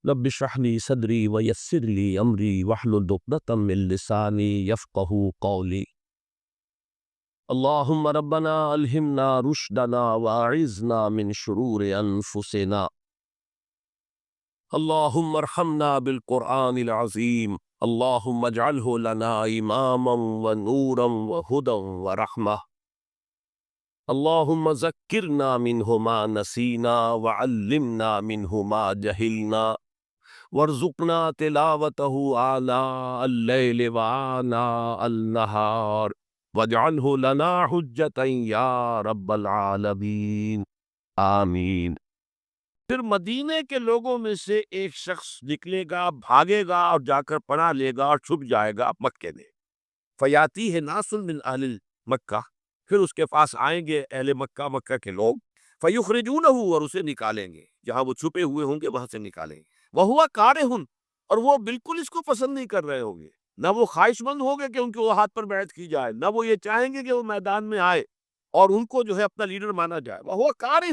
رب اشرح لي صدري ويسر لي امري واحلل عقدة من لساني يفقهوا قولي. اللهم ربنا الهمنا رشدنا واعذنا من شرور انفسنا. اللهم ارحمنا بالقرآن العظيم. اللهم اجعله لنا اماما ونورا وهدى ورحمة. اللهم ذكرنا منه ما نسينا وعلمنا منه ما جهلنا وارزقنا تلاوته آناء الليل وآناء النهار واجعله لنا حجة یا رب العالمین آمین۔ پھر مدینے کے لوگوں میں سے ایک شخص نکلے گا، بھاگے گا اور جا کر پناہ لے گا اور چھپ جائے گا مکے میں۔ فیاتی ہے ناس من اہل مکہ، پھر اس کے پاس آئیں گے اہل مکہ، مکہ کے لوگ، فیخرجونہ، اور اسے نکالیں گے، جہاں وہ چھپے ہوئے ہوں گے وہاں سے نکالیں گے۔ وہوا کارہ، اور وہ بالکل اس کو پسند نہیں کر رہے ہوں گے، نہ وہ خواہش مند ہوں گے کہ ان کے وہ ہاتھ پر بیعت کی جائے، نہ وہ یہ چاہیں گے کہ وہ میدان میں آئے اور ان کو جو ہے اپنا لیڈر مانا جائے۔ وہوا کارہ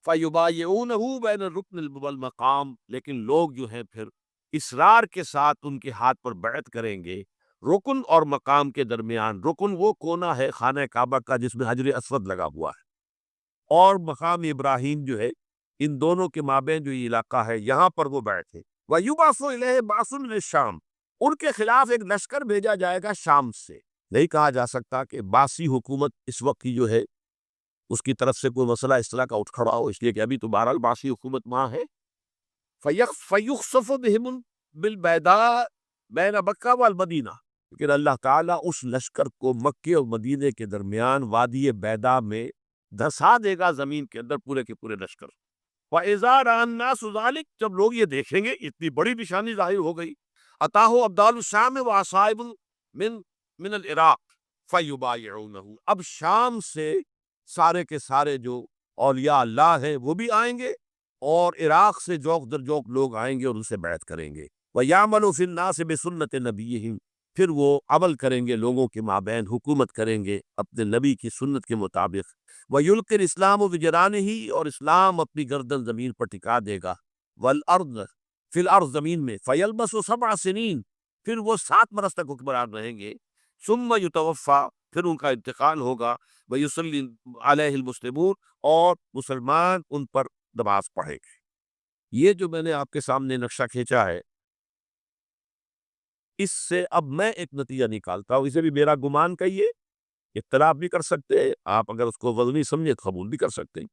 فیبایعونہ بین الرکن والمقام، لیکن لوگ جو ہیں پھر اصرار کے ساتھ ان کے ہاتھ پر بیعت کریں گے رکن اور مقام کے درمیان۔ رکن وہ کونا ہے خانہ کعبہ کا جس میں حجر اسود لگا ہوا ہے، اور مقام ابراہیم جو ہے، ان دونوں کے مابین جو یہ علاقہ ہے یہاں پر وہ بیعت ہے۔ وَيُبْعَثُ إِلَيْهِ بَعْثٌ مِنَ الشام، ان کے خلاف ایک لشکر بھیجا جائے گا شام سے۔ نہیں کہا جا سکتا کہ باسی حکومت اس وقت کی جو ہے اس کی طرف سے کوئی مسئلہ اس طرح کا اٹھ کھڑا ہو، اس لیے کہ ابھی تو بہرحال باسی حکومت وہاں ہے۔ فَيُخْسَفُ بِهِمُ بِالْبَيْضَاءِ بَيْنَ مکہ وَالْمَدِینَہ، لیکن اللہ تعالیٰ اس لشکر کو مکے اور مدینے کے درمیان وادی بیضاء میں دھسا دے گا، زمین کے اندر پورے کے پورے لشکر۔ وَإِذَا رَأَى النَّاسُ ذَلِكَ، جب لوگ یہ دیکھیں گے اتنی بڑی نشانی ظاہر ہو گئی، أَتَاهُ أَبْدَالُ الشَّامِ وَعَصَائِبُ من العراق فَيُبَايِعُونَهُ، اب شام سے سارے کے سارے جو اولیاء اللہ ہیں وہ بھی آئیں گے، اور عراق سے جوک در جوک لوگ آئیں گے اور ان سے بیعت کریں گے۔ وَيَعْمَلُ فِي النَّاسِ بِسُنَّةِ نَبِيِّهِمْ، پھر وہ عمل کریں گے لوگوں کے مابین، حکومت کریں گے اپنے نبی کی سنت کے مطابق۔ وَيُلْقِ الْإِسْلَامُ بِجَنَانِهِ، اور اسلام اپنی گردن زمین پر ٹکا دے گا۔ وَالْأَرْضِ، فی الارض، زمین میں۔ فَيَلْبَسُ 7 سنین، پھر وہ 7 برس تک حکمران رہیں گے۔ ثم يتوفى، پھر ان کا انتقال ہوگا۔ وَيُصَلِّي عَلَيْهِ الْمُسْلِمُونَ، اور مسلمان ان پر نماز پڑھیں گے۔ یہ جو میں نے آپ کے سامنے نقشہ کھینچا ہے، اس سے اب میں ایک نتیجہ نکالتا ہوں، اسے بھی میرا گمان کہیے، اختلاف بھی کر سکتے ہیں آپ، اگر اس کو وزنی سمجھے قبول بھی کر سکتے ہیں۔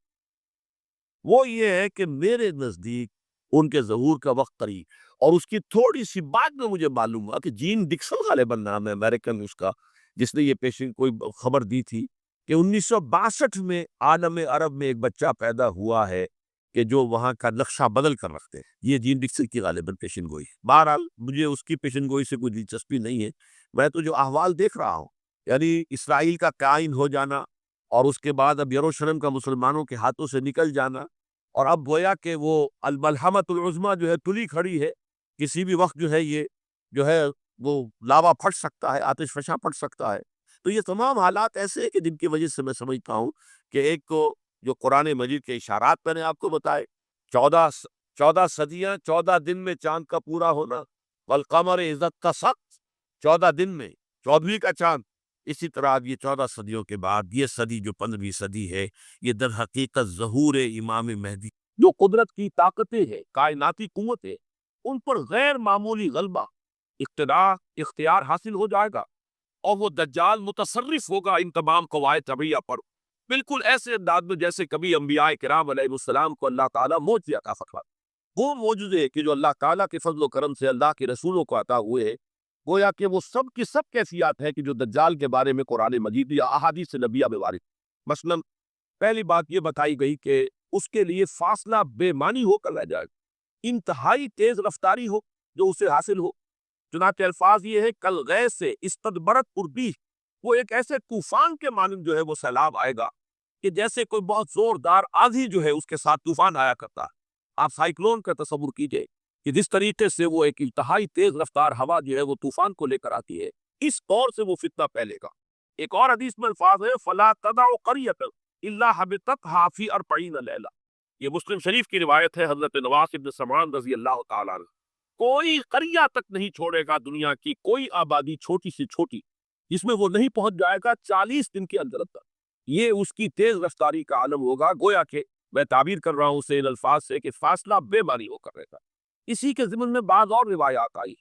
وہ یہ ہے کہ میرے نزدیک ان کے ظہور کا وقت قریب، اور اس کی تھوڑی سی بات میں مجھے معلوم ہوا کہ جین ڈکسن غالباً نام ہے امریکن اس کا، جس نے یہ پیشن کوئی خبر دی تھی کہ 1962 میں عالم عرب میں ایک بچہ پیدا ہوا ہے کہ جو وہاں کا نقشہ بدل کر رکھتے ہیں۔ یہ جین ڈکسن کی غالباً پیشن گوئی۔ بہرحال مجھے اس کی پیشن گوئی سے کوئی دلچسپی نہیں ہے، میں تو جو احوال دیکھ رہا ہوں، یعنی اسرائیل کا قائم ہو جانا، اور اس کے بعد اب یروشلم کا مسلمانوں کے ہاتھوں سے نکل جانا، اور اب گویا کہ وہ الملحمۃ العظمیٰ جو ہے تلی کھڑی ہے، کسی بھی وقت جو ہے یہ جو ہے وہ لاوا پھٹ سکتا ہے، آتش فشاں پھٹ سکتا ہے۔ تو یہ تمام حالات ایسے ہیں کہ جن کی وجہ سے میں سمجھتا ہوں کہ ایک تو جو قرآن مجید کے اشارات میں نے آپ کو بتائے، 14 صدیاں، 14 دن میں چاند کا پورا ہونا، والقمر اذا اتسق، 14 دن میں 14ویں کا چاند۔ اسی طرح اب یہ 14 صدیوں کے بعد یہ صدی جو 15ویں صدی ہے، یہ در حقیقت ظہور امام مہدی، جو قدرت کی طاقتیں ہیں، کائناتی قوتیں، ان پر غیر معمولی غلبہ، اقتدار، اختیار حاصل ہو جائے گا، اور وہ دجال متصرف ہوگا ان تمام قواعد طبیعہ پر، بالکل ایسے انداز میں جیسے کبھی انبیاء کرام علیہ السلام کو اللہ تعالیٰ معجزے عطا فرماتا۔ وہ معجزے کہ جو اللہ تعالیٰ کے فضل و کرم سے اللہ کے رسولوں کو عطا ہوئے، گویا کہ وہ سب کی سب کیفیات ہے کہ جو دجال کے بارے میں قرآن مجید یا احادیث نبیہ میں وارد۔ مثلا پہلی بات یہ بتائی گئی کہ اس کے لیے فاصلہ بے معنی ہو کر رہ جائے گا، انتہائی تیز رفتاری ہو جو اسے حاصل ہو۔ چنانچہ الفاظ یہ ہے کل غیث سے استدبرت پربی، وہ ایک ایسے طوفان کے مانند جو ہے وہ سیلاب آئے گا کہ جیسے کوئی بہت زوردار آندھی جو ہے اس کے ساتھ طوفان آیا کرتا ہے۔ آپ سائیکلون کا تصور کیجئے کہ جس طریقے سے وہ ایک انتہائی تیز رفتار ہوا جو ہے وہ طوفان کو لے کر آتی ہے، اس طور سے وہ فتنہ پھیلے گا۔ ایک اور حدیث میں الفاظ ہے فلا تدع قریۃ الا حبطتها فی 40 لیلہ، یہ مسلم شریف کی روایت ہے، حضرت نواس ابن سمعان رضی اللہ تعالیٰ عنہ، کوئی قریہ تک نہیں چھوڑے گا دنیا کی، کوئی آبادی چھوٹی سے چھوٹی جس میں وہ نہیں پہنچ جائے گا 40 دن کے اندر اندر۔ یہ اس کی تیز رفتاری کا عالم ہوگا، گویا کہ میں تعبیر کر رہا ہوں اسے ان الفاظ سے کہ فاصلہ بے معنی ہو کر رہے گا۔ اسی کے ضمن میں بعض اور روایات آئی،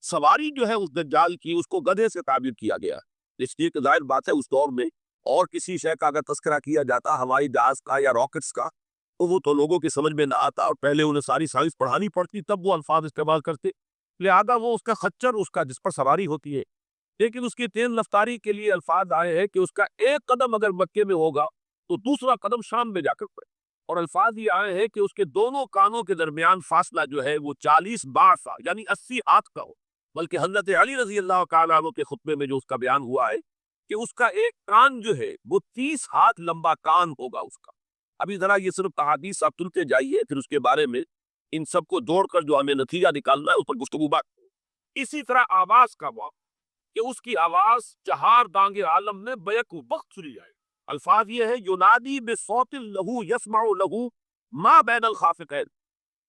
سواری جو ہے اس دجال کی اس کو گدھے سے تعبیر کیا گیا، اس لیے کہ ظاہر بات ہے اس دور میں اور کسی شے کا اگر تذکرہ کیا جاتا ہوائی جہاز کا یا راکٹس کا تو وہ تو لوگوں کی سمجھ میں نہ آتا، اور پہلے انہیں ساری سائنس پڑھانی پڑتی تب وہ الفاظ استعمال کرتے، لہذا وہ اس کا خچر اس کا جس پر سواری ہوتی ہے، لیکن اس کی تیز رفتاری کے لیے الفاظ آئے ہیں کہ اس کا ایک قدم اگر مکے میں ہوگا تو دوسرا قدم شام میں جا کر پڑے، اور الفاظ یہ آئے ہیں کہ اس کے دونوں کانوں کے درمیان فاصلہ جو ہے وہ 40 باسا یعنی 80 ہاتھ کا ہو، بلکہ حضرت علی رضی اللہ تعالیٰ عنہ کے خطبے میں جو اس کا بیان ہوا ہے کہ اس کا ایک کان جو ہے وہ 30 ہاتھ لمبا کان ہوگا اس کا۔ ابھی ذرا یہ صرف احادیث آپ سنتے جائیے، پھر اس کے بارے میں ان سب کو جوڑ کر جو ہمیں نتیجہ نکالنا ہے اس پر گفتگو بات۔ اسی طرح آواز کا موقع کہ اس کی آواز چہار دانگ عالم میں بیک وقت سنی جائے، الفاظ یہ ہے ینادی بصوت لہو یسمع لہو ما بین الخافقین،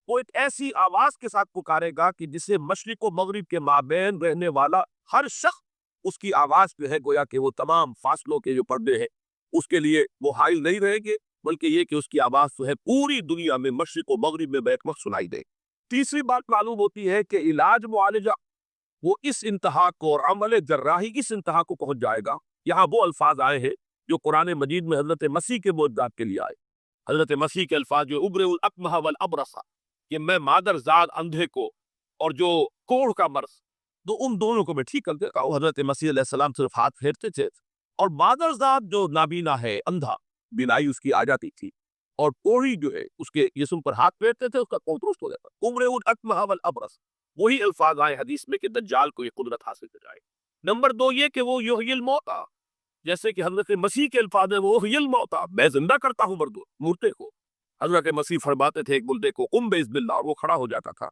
وہ ایک ایسی آواز کے ساتھ پکارے گا کہ جسے مشرق و مغرب کے مابین رہنے والا ہر شخص اس کی آواز جو ہے گویا کہ وہ تمام فاصلوں کے جو پردے ہیں اس کے لیے وہ حائل نہیں رہیں گے، بلکہ یہ کہ اس کی آواز جو ہے پوری دنیا میں مشرق و مغرب میں بیک وقت سنائی دے۔ تیسری بات معلوم ہوتی ہے کہ علاج معالجہ وہ اس انتہا کو اور عمل جراحی اس انتہا کو پہنچ جائے گا۔ یہاں وہ الفاظ آئے ہیں جو قرآن مجید میں حضرت مسیح کے معجزات کے لیے آئے، حضرت مسیح کے الفاظ جو ابرئ الاکمہ والابرص کہ میں مادر زاد اندھے کو اور جو کوڑ کا مرض تو ان دونوں کو میں ٹھیک کر دیتا ہوں۔ حضرت مسیح علیہ السلام صرف ہاتھ پھیرتے تھے، اور مادر زاد جو نابینا ہے اندھا بینائی اس کی آ جاتی تھی، اور کوڑی جو ہے اس کے جسم پر ہاتھ پھیرتے تھے اس کا کوڑ درست ہو جاتا۔ ابرئ الاکمہ والابرص وہی الفاظ آئے حدیث میں کہ دجال کو یہ قدرت حاصل ہو جائے۔ نمبر 2 یہ کہ وہ یحیی الموتیٰ، جیسے کہ حضرت مسیح کے الفاظ ہیں وہ یحیی الموتیٰ، میں زندہ کرتا ہوں مردے کو۔ حضرت مسیح فرماتے تھے ایک مردے کو قم بإذن اللہ، اور وہ کھڑا ہو جاتا تھا۔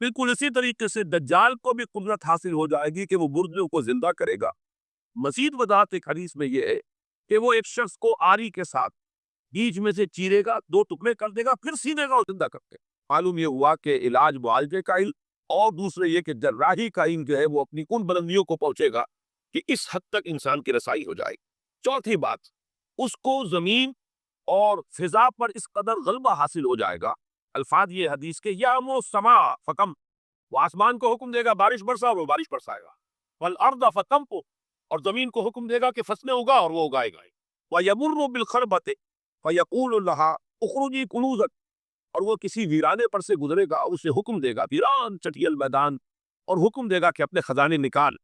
بالکل اسی طریقے سے دجال کو بھی قدرت حاصل ہو جائے گی کہ وہ مردوں کو زندہ کرے گا۔ مزید وضاحت ایک حدیث میں یہ ہے کہ وہ ایک شخص کو آری کے ساتھ بیچ میں سے چیرے گا، 2 ٹکڑے کر دے گا، پھر سینے گا اور زندہ کرتے۔ معلوم یہ ہوا کہ علاج معالجے کا علم اور دوسرے یہ کہ جراحی کا علم جو ہے وہ اپنی ان بلندیوں کو پہنچے گا کہ اس حد تک انسان کی رسائی ہو جائے۔ چوتھی بات، اس کو زمین اور فضا پر اس قدر غلبہ حاصل ہو جائے گا، الفاظ یہ حدیث کے یامر السماء فکم، وہ آسمان کو حکم دے گا بارش برسا اور وہ بارش برسائے گا، والارض فتنبت، اور زمین کو حکم دے گا کہ فصلیں اگا اور وہ اگائے گا، ویمر بالخربۃ فیقول لها اخرجی کنوزک، اور وہ کسی ویرانے پر سے گزرے گا، اسے حکم دے گا ویران چٹیل میدان، اور حکم دے گا کہ اپنے خزانے نکال،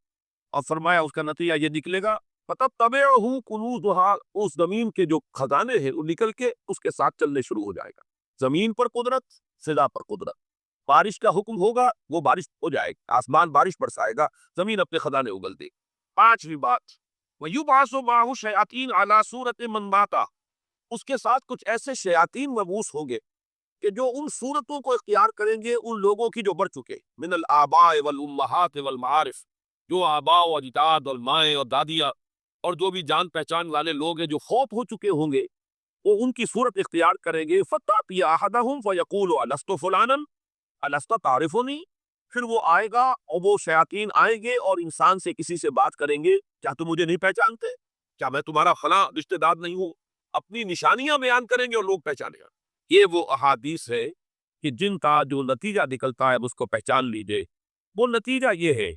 اور فرمایا اس کا نتیجہ یہ نکلے گا فتتبعہ کنوزها، اس زمین کے جو خزانے ہیں وہ نکل کے اس کے ساتھ چلنے شروع ہو جائے گا۔ زمین پر قدرت، فضا پر قدرت، بارش کا حکم ہوگا وہ بارش ہو جائے گا، آسمان بارش برسائے گا، زمین اپنے خزانے اگل دے گی۔ پانچویں بات، وَيُبْعَثُ مَعَهُ الشَّيَاطِينُ عَلَى صُورَةِ مَن مَاتَ، اس کے ساتھ کچھ ایسے شیاطین مبعوث ہوں گے کہ جو ان صورتوں کو اختیار کریں گے ان لوگوں کی جو بڑھ چکے، من الآباء والامہات والمعارف، جو آباء و اجداد اور مائیں اور دادیاں اور جو بھی جان پہچان والے لوگ ہیں جو فوت ہو چکے ہوں گے، وہ ان کی صورت اختیار کریں گے۔ فَتَأْتِي أَحَدَهُمْ فَيَقُولُ أَلَسْتُ فُلَانًا أَلَسْتَ تَعْرِفُنِي، پھر وہ آئے گا اور وہ شیاطین آئیں گے اور انسان سے کسی سے بات کریں گے، کیا تم مجھے نہیں پہچانتے؟ کیا میں تمہارا فلاں رشتہ دار نہیں ہوں؟ اپنی نشانیاں بیان کریں گے اور لوگ پہچانے گا۔ یہ وہ احادیث ہے کہ جن کا جو نتیجہ نکلتا ہے اس کو پہچان لیجئے۔ وہ نتیجہ یہ ہے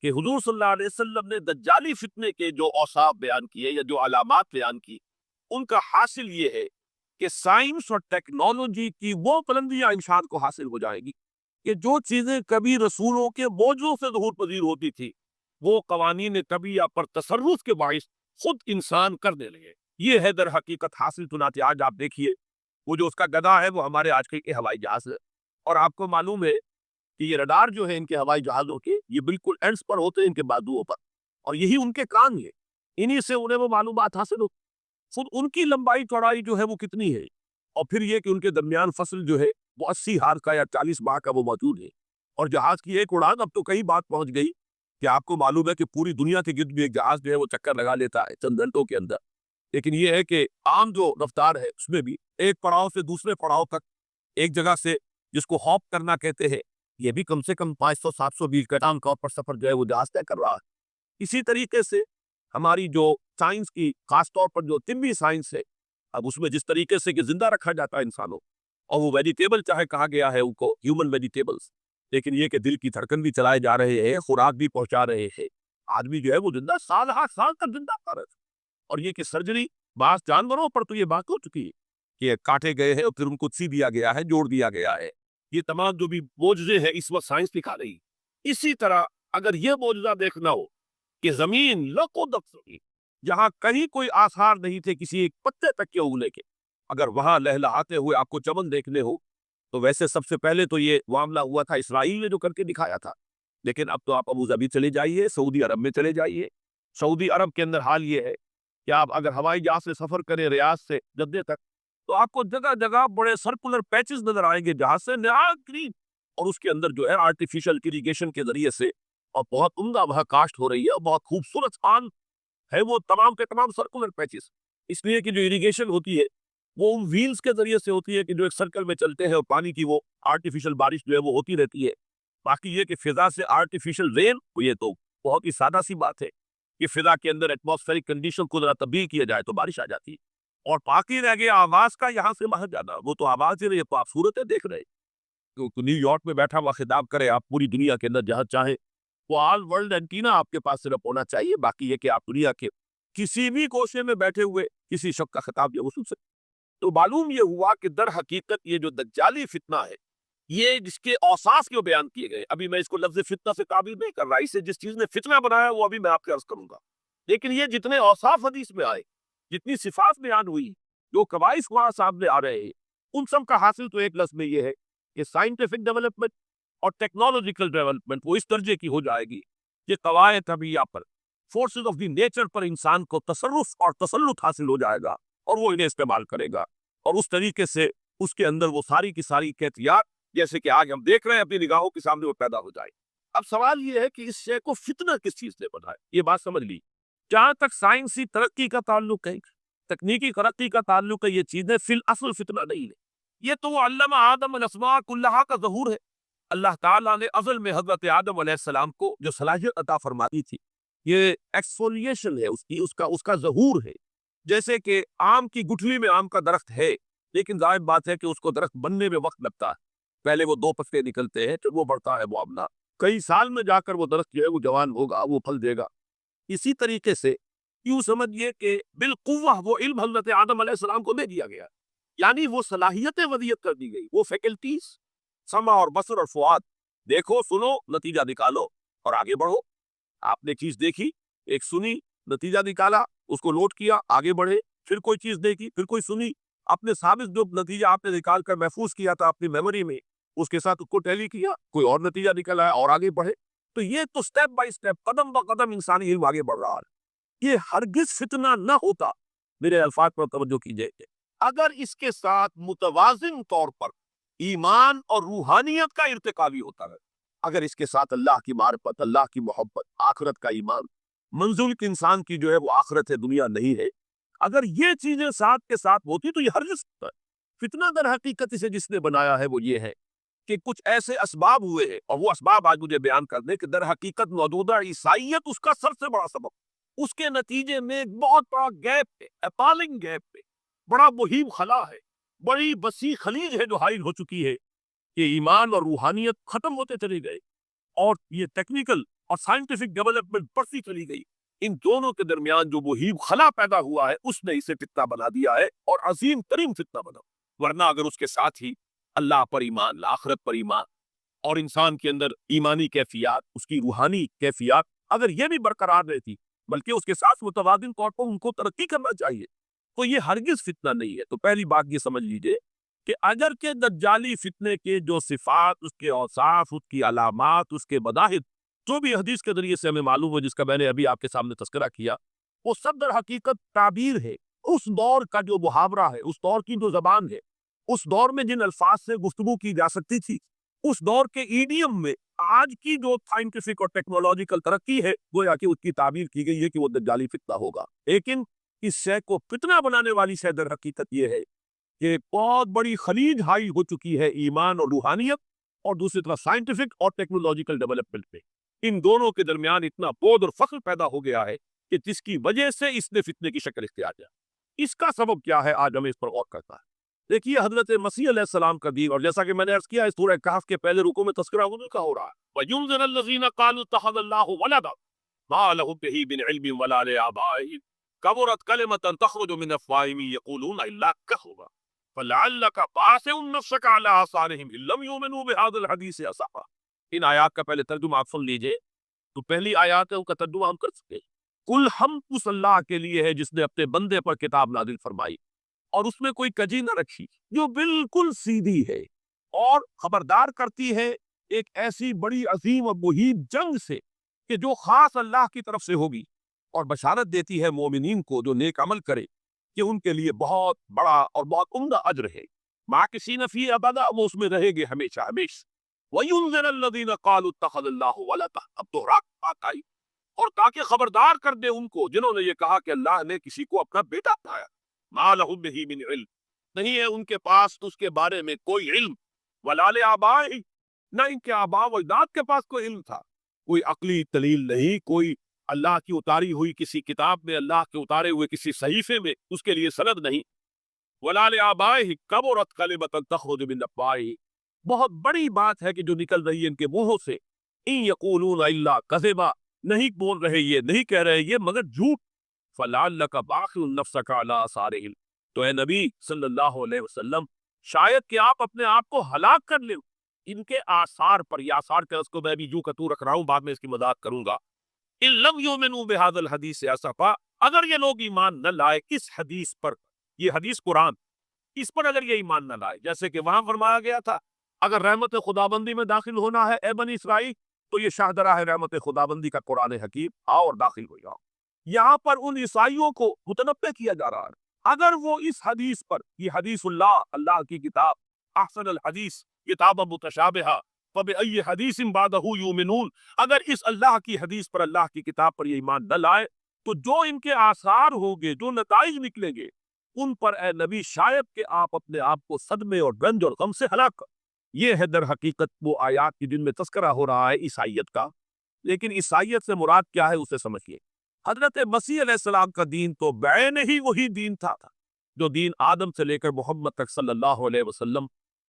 کہ حضور صلی اللہ علیہ وسلم نے دجالی فتنے کے جو اوصاف بیان کیے یا جو علامات بیان کی، ان کا حاصل یہ ہے کہ سائنس اور ٹیکنالوجی کی وہ بلندیاں انسان کو حاصل ہو جائے گی کہ جو چیزیں کبھی رسولوں کے موجزوں سے ظہور پذیر ہوتی تھی وہ قوانین طبیعہ پر تصرف کے باعث خود انسان کرنے لگے۔ یہ ہے در حقیقت حاصل۔ چنانچہ آج آپ دیکھیے وہ جو اس کا گدھا ہے وہ ہمارے آج کے ہوائی جہاز ہے، اور آپ کو معلوم ہے کہ یہ رڈار جو ہے ان کے ہوائی جہازوں کے یہ بالکل اینڈز پر ہوتے ہیں، ان کے بازوؤں پر، اور یہی ان کے کان ہیں، انہی سے انہیں وہ معلومات حاصل ہوتی۔ خود ان کی لمبائی چوڑائی جو ہے وہ کتنی ہے، اور پھر یہ کہ ان کے درمیان فصل جو ہے وہ 80 ہار کا یا 40 ماہ کا وہ موجود ہے، اور جہاز کی ایک اڑان اب تو کئی بات پہنچ گئی کہ آپ کو معلوم ہے کہ پوری دنیا کے گرد بھی ایک جہاز جو ہے وہ چکر لگا لیتا ہے چند گھنٹوں کے اندر۔ لیکن یہ ہے کہ عام جو رفتار ہے اس میں بھی ایک پڑاؤ سے دوسرے پڑاؤ تک، ایک جگہ سے جس کو ہاپ کرنا کہتے ہیں، یہ بھی کم سے کم 500-700 میل کا عام طور پر سفر جو ہے وہ جہاز طے کر رہا ہے۔ اسی طریقے سے ہماری جو سائنس کی، خاص طور پر جو طبی سائنس ہے، اب اس میں جس طریقے سے کہ زندہ رکھا جاتا ہے انسانوں، اور وہ ویجیٹیبل چاہے کہا گیا ہے ان کو ہیومن ویجیٹیبلز، لیکن یہ کہ دل کی دھڑکن بھی چلائے جا رہے ہیں، خوراک بھی پہنچا رہے ہیں، آدمی جو ہے وہ زندہ سال ہر سال تک زندہ کر رہے۔ اور یہ کہ سرجری بعض جانوروں پر تو یہ بات ہو چکی ہے کہ کاٹے گئے ہیں اور پھر ان کو سی دیا گیا ہے، جوڑ دیا گیا ہے۔ یہ تمام جو بھی معجزے ہیں اس وقت سائنس دکھا رہی ہے۔ اسی طرح اگر یہ معجزہ دیکھنا ہو کہ زمین لق و دق ہوگی، جہاں کہیں کوئی آثار نہیں تھے کسی ایک پتے تک کے اگنے کے، اگر وہاں لہلہاتے ہوئے آپ کو چمن دیکھنے ہو، تو ویسے سب سے پہلے تو یہ معاملہ ہوا تھا اسرائیل نے جو کر کے دکھایا تھا، لیکن اب تو آپ ابو ظبی چلے جائیے، سعودی عرب میں چلے جائیے۔ سعودی عرب کے اندر حال یہ ہے کہ آپ اگر ہوائی جہاز سے سفر کریں ریاض سے جدہ تک، تو آپ کو جگہ جگہ بڑے سرکولر پیچز نظر آئیں گے جہاز سے نہایت گرین، اور اس کے اندر جو ہے آرٹیفیشل اریگیشن کے ذریعے سے اور بہت عمدہ وہاں کاشت ہو رہی ہے، اور بہت خوبصورت آن ہے وہ تمام کے تمام سرکولر پیچز، اس لیے کہ جو اریگیشن ہوتی ہے وہ ان ویلز کے ذریعے سے ہوتی ہے کہ جو ایک سرکل میں چلتے ہیں، اور پانی کی وہ آرٹیفیشل بارش جو ہے وہ ہوتی رہتی ہے۔ باقی یہ کہ فضا سے آرٹیفیشل رین، یہ تو بہت ہی سادہ سی بات ہے کہ فضا کے اندر ایٹماسفیرک کنڈیشن کو ذرا تبدیل کیا جائے تو بارش آ جاتی ہے۔ اور باقی رہ گیا آواز کا یہاں سے وہاں جانا، وہ تو آواز ہی نہیں، تو آپ صورتیں دیکھ رہے ہیں۔ تو نیو یارک میں بیٹھا ہوا خطاب کرے آپ پوری دنیا کے اندر جہاں چاہیں، وہ آل ورلڈ اینٹینا آپ کے پاس صرف ہونا چاہیے، باقی یہ کہ آپ دنیا کے کسی بھی کوشے میں بیٹھے ہوئے کسی شخص کا خطاب جو سن سکتے۔ تو معلوم یہ ہوا کہ در حقیقت یہ جو دجالی فتنہ ہے، یہ جس کے اوصاف کیوں بیان کیے گئے، ابھی میں اس کو لفظ فتنہ سے تعبیر نہیں کر رہا، اسے جس چیز نے فتنہ بنایا وہ ابھی میں آپ کے عرض کروں گا، لیکن یہ جتنے اوصاف حدیث میں آئے، جتنی صفات بیان ہوئی، جو قوائس وہاں سامنے آ رہے ہیں، ان سب کا حاصل تو ایک لفظ میں یہ ہے کہ سائنٹیفک ڈیولپمنٹ اور ٹیکنالوجیکل ڈیولپمنٹ وہ اس درجے کی ہو جائے گی کہ قواعد طبیعہ پر، فورسز آف دی نیچر پر انسان کو تصرف اور تسلط حاصل ہو جائے گا، اور وہ انہیں استعمال کرے گا، اور اس طریقے سے اس کے اندر وہ ساری کی ساری کیفیات جیسے کہ آج ہم دیکھ رہے ہیں اپنی نگاہوں کے سامنے وہ پیدا ہو جائے۔ اب سوال یہ ہے کہ اس شے کو فتنہ کس چیز نے بنایا، یہ بات سمجھ لی۔ جہاں تک سائنسی ترقی کا تعلق ہے، تکنیکی ترقی کا تعلق ہے، یہ چیزیں فی الاصل فتنہ نہیں ہے، یہ تو وہ علم آدم الاسماء کلہا کا ظہور ہے۔ اللہ تعالیٰ نے ازل میں حضرت آدم علیہ السلام کو جو صلاحیت عطا فرمائی تھی، یہ ایکسفولیشن ہے، اس کا ظہور ہے۔ جیسے کہ آم کی گٹھلی میں آم کا درخت ہے، لیکن ظاہر بات ہے کہ اس کو درخت بننے میں وقت لگتا ہے، پہلے وہ 2 پتے نکلتے ہیں، پھر وہ بڑھتا ہے معاملہ، کئی سال میں جا کر وہ درخت جو ہے وہ جوان ہوگا، وہ پھل دے گا۔ اسی طریقے سے یوں سمجھیے کہ بالقوہ وہ علم حضرت آدم علیہ السلام کو دے دیا گیا، یعنی وہ صلاحیتیں ودیت کر دی گئی، وہ فیکلٹیز، سمع اور بصر اور فؤاد، دیکھو سنو نتیجہ نکالو اور آگے بڑھو۔ آپ نے چیز دیکھی، ایک سنی، نتیجہ نکالا، اس کو نوٹ کیا، آگے بڑھے، پھر کوئی چیز دیکھی، پھر کوئی سنی، اپنے ثابت جو نتیجہ آپ نے نکال کر محفوظ کیا تھا اپنی میموری میں، اس کے ساتھ اس کو ٹیلی کیا، کوئی اور نتیجہ نکل آیا اور آگے بڑھے۔ تو یہ تو سٹیپ بائی سٹیپ، قدم با قدم انسانی علم آگے بڑھ رہا ہے۔ یہ ہرگز فتنہ نہ ہوتا، میرے الفاظ پر توجہ کیجئے، اگر اس کے ساتھ متوازن طور پر ایمان اور روحانیت کا ارتقا بھی ہوتا ہے، اگر اس کے ساتھ اللہ کی معرفت، اللہ کی محبت، آخرت کا ایمان، منزل کے انسان کی جو ہے وہ آخرت ہے، دنیا نہیں ہے، اگر یہ چیزیں ساتھ کے ساتھ ہوتی تو یہ ہرگز ہوتا ہے۔ فتنہ در حقیقت اسے جس نے بنایا ہے وہ یہ ہے کہ کچھ ایسے اسباب ہوئے ہیں، اور وہ اسباب آج مجھے بیان کر دیں کہ در حقیقت موجودہ عیسائیت اس کا سب سے بڑا سبب، اس کے نتیجے میں ایک بہت بڑا گیپ ہے، اپالنگ گیپ ہے، بڑا مہیم خلا ہے، بڑی وسیع خلیج ہے جو حائل ہو چکی ہے، کہ ایمان اور روحانیت ختم ہوتے چلے گئے، اور یہ ٹیکنیکل اور سائنٹیفک ڈیولپمنٹ بڑھتی چلی گئی۔ ان دونوں کے درمیان جو مہیم خلا پیدا ہوا ہے، اس نے اسے فتنہ بنا دیا ہے، اور عظیم ترین فتنہ بنا۔ ورنہ اگر اس کے ساتھ ہی اللہ پر ایمان، آخرت پر ایمان، اور انسان کے اندر ایمانی کیفیات، اس کی روحانی کیفیات اگر یہ بھی برقرار رہتی، بلکہ اس کے ساتھ متوازن طور پر ان کو ترقی کرنا چاہیے، تو یہ ہرگز فتنہ نہیں ہے۔ تو پہلی بات یہ سمجھ لیجئے کہ اگر کے دجالی فتنے کے جو صفات، اس کے اوصاف، اس کی علامات، اس کے مظاہر، جو بھی حدیث کے ذریعے سے ہمیں معلوم ہو، جس کا میں نے ابھی آپ کے سامنے تذکرہ کیا، وہ سب در حقیقت تعبیر ہے اس دور کا، جو محاورہ ہے، اس دور کی جو زبان ہے، اس دور میں جن الفاظ سے گفتگو کی جا سکتی تھی، اس دور کے ایڈیم میں آج کی جو سائنٹیفک اور ٹیکنالوجیکل ترقی ہے، گویا کہ اس کی تعبیر کی گئی ہے کہ وہ دجالی فتنہ ہوگا۔ لیکن اس شے کو فتنہ بنانے والی شے در حقیقت یہ ہے کہ بہت بڑی خلیج ہائی ہو چکی ہے ایمان اور روحانیت اور دوسری طرف سائنٹیفک اور ٹیکنالوجیکل ڈیولپمنٹ پہ. ان دونوں کے درمیان اتنا بود اور فخر پیدا ہو گیا ہے کہ جس کی وجہ سے اس نے فتنے کی شکل اختیار کیا. اس کا سبب کیا ہے آج ہمیں اس پر غور کرنا ہے. دیکھیے حضرت مسیح علیہ السلام کا دین، اور جیسا کہ میں نے عرض کیا اس سورہ کہف کے پہلے رکوع میں تذکرہ حضور کا ہو رہا ہے. وَيُنذِرَ الَّذِينَ قَالُوا اتَّخَذَ اللَّهُ وَلَدًا مَا لَهُم بِهِ مِنْ عِلْمٍ وَلَا لِآبَائِهِمْ كَبُرَتْ كَلِمَةً تَخْرُجُ مِنْ أَفْوَاهِهِمْ يَقُولُونَ إِلَّا كَذِبًا فَلَعَلَّكَ بَاخِعٌ نَفْسَكَ عَلَىٰ آثَارِهِمْ إِن لَّمْ يُؤْمِنُوا بِهَٰذَا الْحَدِيثِ أَسَفًا. ان آیات کا پہلے ترجمہ آپ سن لیجئے. تو پہلی آیات ہے ان کا ترجمہ ہم کر سکتے ہیں. کل ہم اس اللہ کے لیے ہے جس نے اپنے بندے پر کتاب نازل فرمائی اور اس میں کوئی کجی نہ رکھی، جو بالکل سیدھی ہے اور خبردار کرتی ہے ایک ایسی بڑی عظیم اور مہیم جنگ سے کہ جو خاص اللہ کی طرف سے ہوگی، اور بشارت دیتی ہے مومنین کو جو نیک عمل کرے کہ ان کے لیے بہت بڑا اور بہت عمدہ اجر ہے. ماکثین فیہ ابدا، وہ اس میں رہیں گے ہمیشہ ہمیشہ. وَيُنذِرَ الَّذِينَ قَالُوا اتَّخَذَ اللَّهُ وَلَدًا. اب تو بات آئی، اور تاکہ خبردار کر دے ان کو جنہوں نے یہ کہا کہ اللہ نے کسی کو اپنا بیٹا بنایا. مَا لَهُم بِهِ مِنْ عِلْمٍ، نہیں ہے ان کے پاس اس کے بارے میں کوئی علم. وَلَا لِآبَائِهِمْ، نہ ان کے آباء و اجداد کے پاس کوئی علم تھا، کوئی عقلی دلیل نہیں، کوئی اللہ کی اتاری ہوئی کسی کتاب میں، اللہ کے اتارے ہوئے کسی صحیفے میں اس کے لیے سند نہیں. وَلَا لِآبَائِهِمْ كَبُرَتْ كَلِمَةً تَخْرُجُ مِنْ أَفْوَاهِهِمْ، بہت بڑی بات ہے کہ جو نکل رہی ہے ان کے منہوں سے. ان یقولون الا کذبا، نہیں بول رہے یہ، نہیں کہہ رہے یہ مگر جھوٹ. فلعلک باخع نفسک علی آثارہم، تو اے نبی صلی اللہ علیہ وسلم شاید کہ آپ اپنے آپ کو ہلاک کر لیں ان کے آثار پر. یہ آثار کا اس کو میں بھی یوں کا تو رکھ رہا ہوں، بعد میں اس کی مذاق کروں گا. ان لم یؤمنوا بہذا الحدیث اسفا، اگر یہ لوگ ایمان نہ لائے اس حدیث پر، یہ حدیث قرآن، اس پر اگر یہ ایمان نہ لائے. جیسے کہ وہاں فرمایا گیا تھا اگر رحمت خدابندی میں داخل ہونا ہے اے بنی اسرائیل تو یہ شاہدرہ ہے رحمت خدابندی کا قرآن حکیم، آؤ اور داخل ہو جاؤ. یہاں پر ان عیسائیوں کو متنبہ کیا جا رہا ہے اگر وہ اس حدیث پر، یہ حدیث اللہ، اللہ کی کتاب، احسن الحدیث کتاب متشابہہ فبأی حدیث بعدہ یؤمنون، اگر اس اللہ کی حدیث پر، اللہ کی کتاب پر یہ ایمان نہ لائے تو جو ان کے آثار ہوں گے، جو نتائج نکلیں گے ان پر اے نبی شاید کہ آپ اپنے آپ کو صدمے اور گنج اور غم سے ہلاک کر. یہ ہے در حقیقت وہ آیات کی جن میں تذکرہ ہو رہا ہے عیسائیت کا. لیکن عیسائیت سے مراد کیا ہے اسے سمجھیے. حضرت مسیح علیہ السلام کا دین تو بعین ہی وہی دین تھا جو دین آدم سے لے کر محمد تک صلی اللہ علیہ وسلم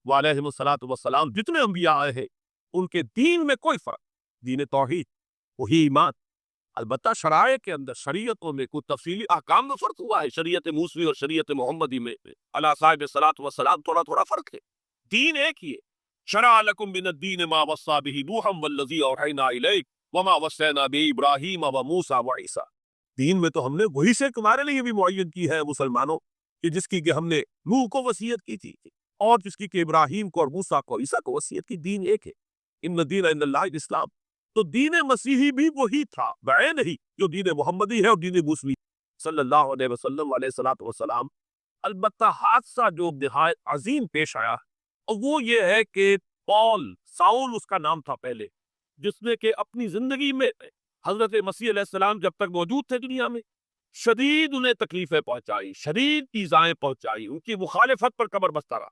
وعلیہ الصلوۃ والسلام جتنے انبیاء آئے ہیں ان کے دین میں کوئی فرق. دین توحید، وہی ایمان. البتہ شرائع کے اندر، شریعتوں میں کچھ تفصیلی احکام میں فرق ہوا ہے. شریعت موسوی اور شریعت محمدی میں علی صاحب الصلوۃ والسلام تھوڑا تھوڑا فرق ہے. دین ایک ہی ہے. شرع لکم من الدین ما وصی به نوحا والذی اوحینا الیک وما وصینا به ابراہیم وموسیٰ وعیسیٰ. دین میں تو ہم نے وہی سے تمہارے لیے بھی معین کی ہے مسلمانوں کہ جس کی کہ ہم نے نوح کو وصیت کی تھی اور جس کی کہ ابراہیم کو اور موسیٰ کو، عیسیٰ کو وصیت کی. دین ایک ہے. ان الدین عند اللہ الاسلام. تو دین مسیحی بھی وہی تھا بعین ہی جو دین محمدی ہے اور دین موسوی صلی اللہ علیہ وسلم علیہ الصلوۃ والسلام. البتہ حادثہ جو نہایت عظیم پیش آیا اور وہ یہ ہے کہ ساؤل اس کا نام تھا پہلے، جس نے کہ اپنی زندگی میں حضرت مسیح علیہ السلام جب تک موجود تھے دنیا میں شدید انہیں تکلیفیں پہنچائی، شدید ایذائیں پہنچائی، ان کی مخالفت پر کمر بستہ رہا.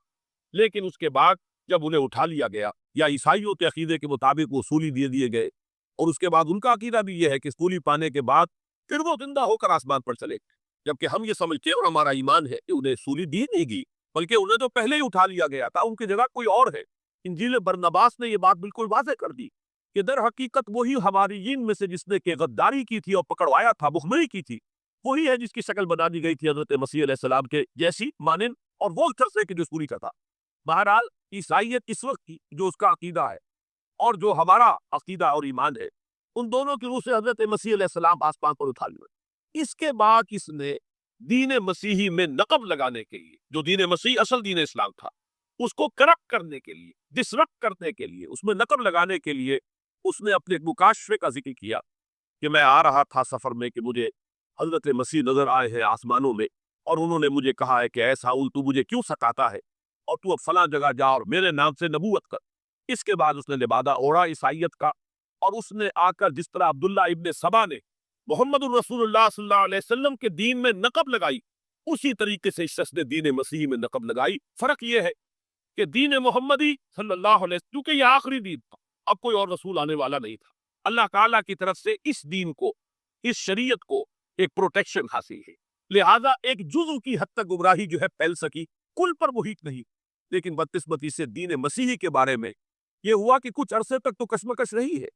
لیکن اس کے بعد جب انہیں اٹھا لیا گیا، یا عیسائیوں کے عقیدے کے مطابق وہ سولی دے دیے گئے، اور اس کے بعد ان کا عقیدہ بھی یہ ہے کہ سولی پانے کے بعد پھر وہ زندہ ہو کر آسمان پر چلے گئے. جبکہ ہم یہ سمجھتے ہیں اور ہمارا ایمان ہے کہ انہیں سولی دی نہیں گئی، بلکہ انہیں تو پہلے ہی اٹھا لیا گیا تھا، ان کی جگہ کوئی اور ہے. انجیل برنباس نے یہ بات بالکل واضح کر دی کہ در حقیقت وہی حواریین میں سے جس نے کہ غداری کی تھی اور پکڑوایا تھا، مخبری کی تھی، وہی ہے جس کی شکل بنا دی گئی تھی حضرت مسیح علیہ السلام کے جیسی مانند، اور وہ شخص ہے کہ جو سوری کا تھا. بہرحال عیسائیت اس وقت کی جو اس کا عقیدہ ہے اور جو ہمارا عقیدہ اور ایمان ہے، ان دونوں کی روح سے حضرت مسیح علیہ السلام آسمان پر اٹھا لیے. اس کے بعد اس نے دین مسیحی میں نقب لگانے کے لیے، جو دین مسیح اصل دین اسلام تھا، اس کو کرپٹ کرنے کے لیے، ڈسرپٹ کرنے کے لیے، اس میں نقب لگانے کے لیے اس نے اپنے مکاشفے کا ذکر کیا کہ میں آ رہا تھا سفر میں کہ مجھے حضرت مسیح نظر آئے ہیں آسمانوں میں، اور انہوں نے مجھے کہا ہے کہ اے ساؤل تو مجھے کیوں ستاتا ہے، اور تو اب فلاں جگہ جا اور میرے نام سے نبوت کر. اس کے بعد اس نے لبادہ اوڑھا عیسائیت کا، اور اس نے آ کر جس طرح عبداللہ ابن سبا نے محمد الرسول اللہ صلی اللہ علیہ وسلم کے دین میں نقب لگائی، اسی طریقے سے اس شخص نے دین مسیحی میں نقب لگائی۔ فرق یہ ہے کہ دین محمدی صلی اللہ علیہ وسلم، کیونکہ یہ آخری دین تھا، اب کوئی اور رسول آنے والا نہیں تھا، اللہ تعالیٰ کی طرف سے اس دین کو، اس شریعت کو ایک پروٹیکشن حاصل ہے، لہذا ایک جزو کی حد تک گمراہی جو ہے پھیل سکی، کل پر محیط نہیں۔ لیکن بدقسمتی سے دین مسیحی کے بارے میں یہ ہوا کہ کچھ عرصے تک تو کشمکش رہی ہے۔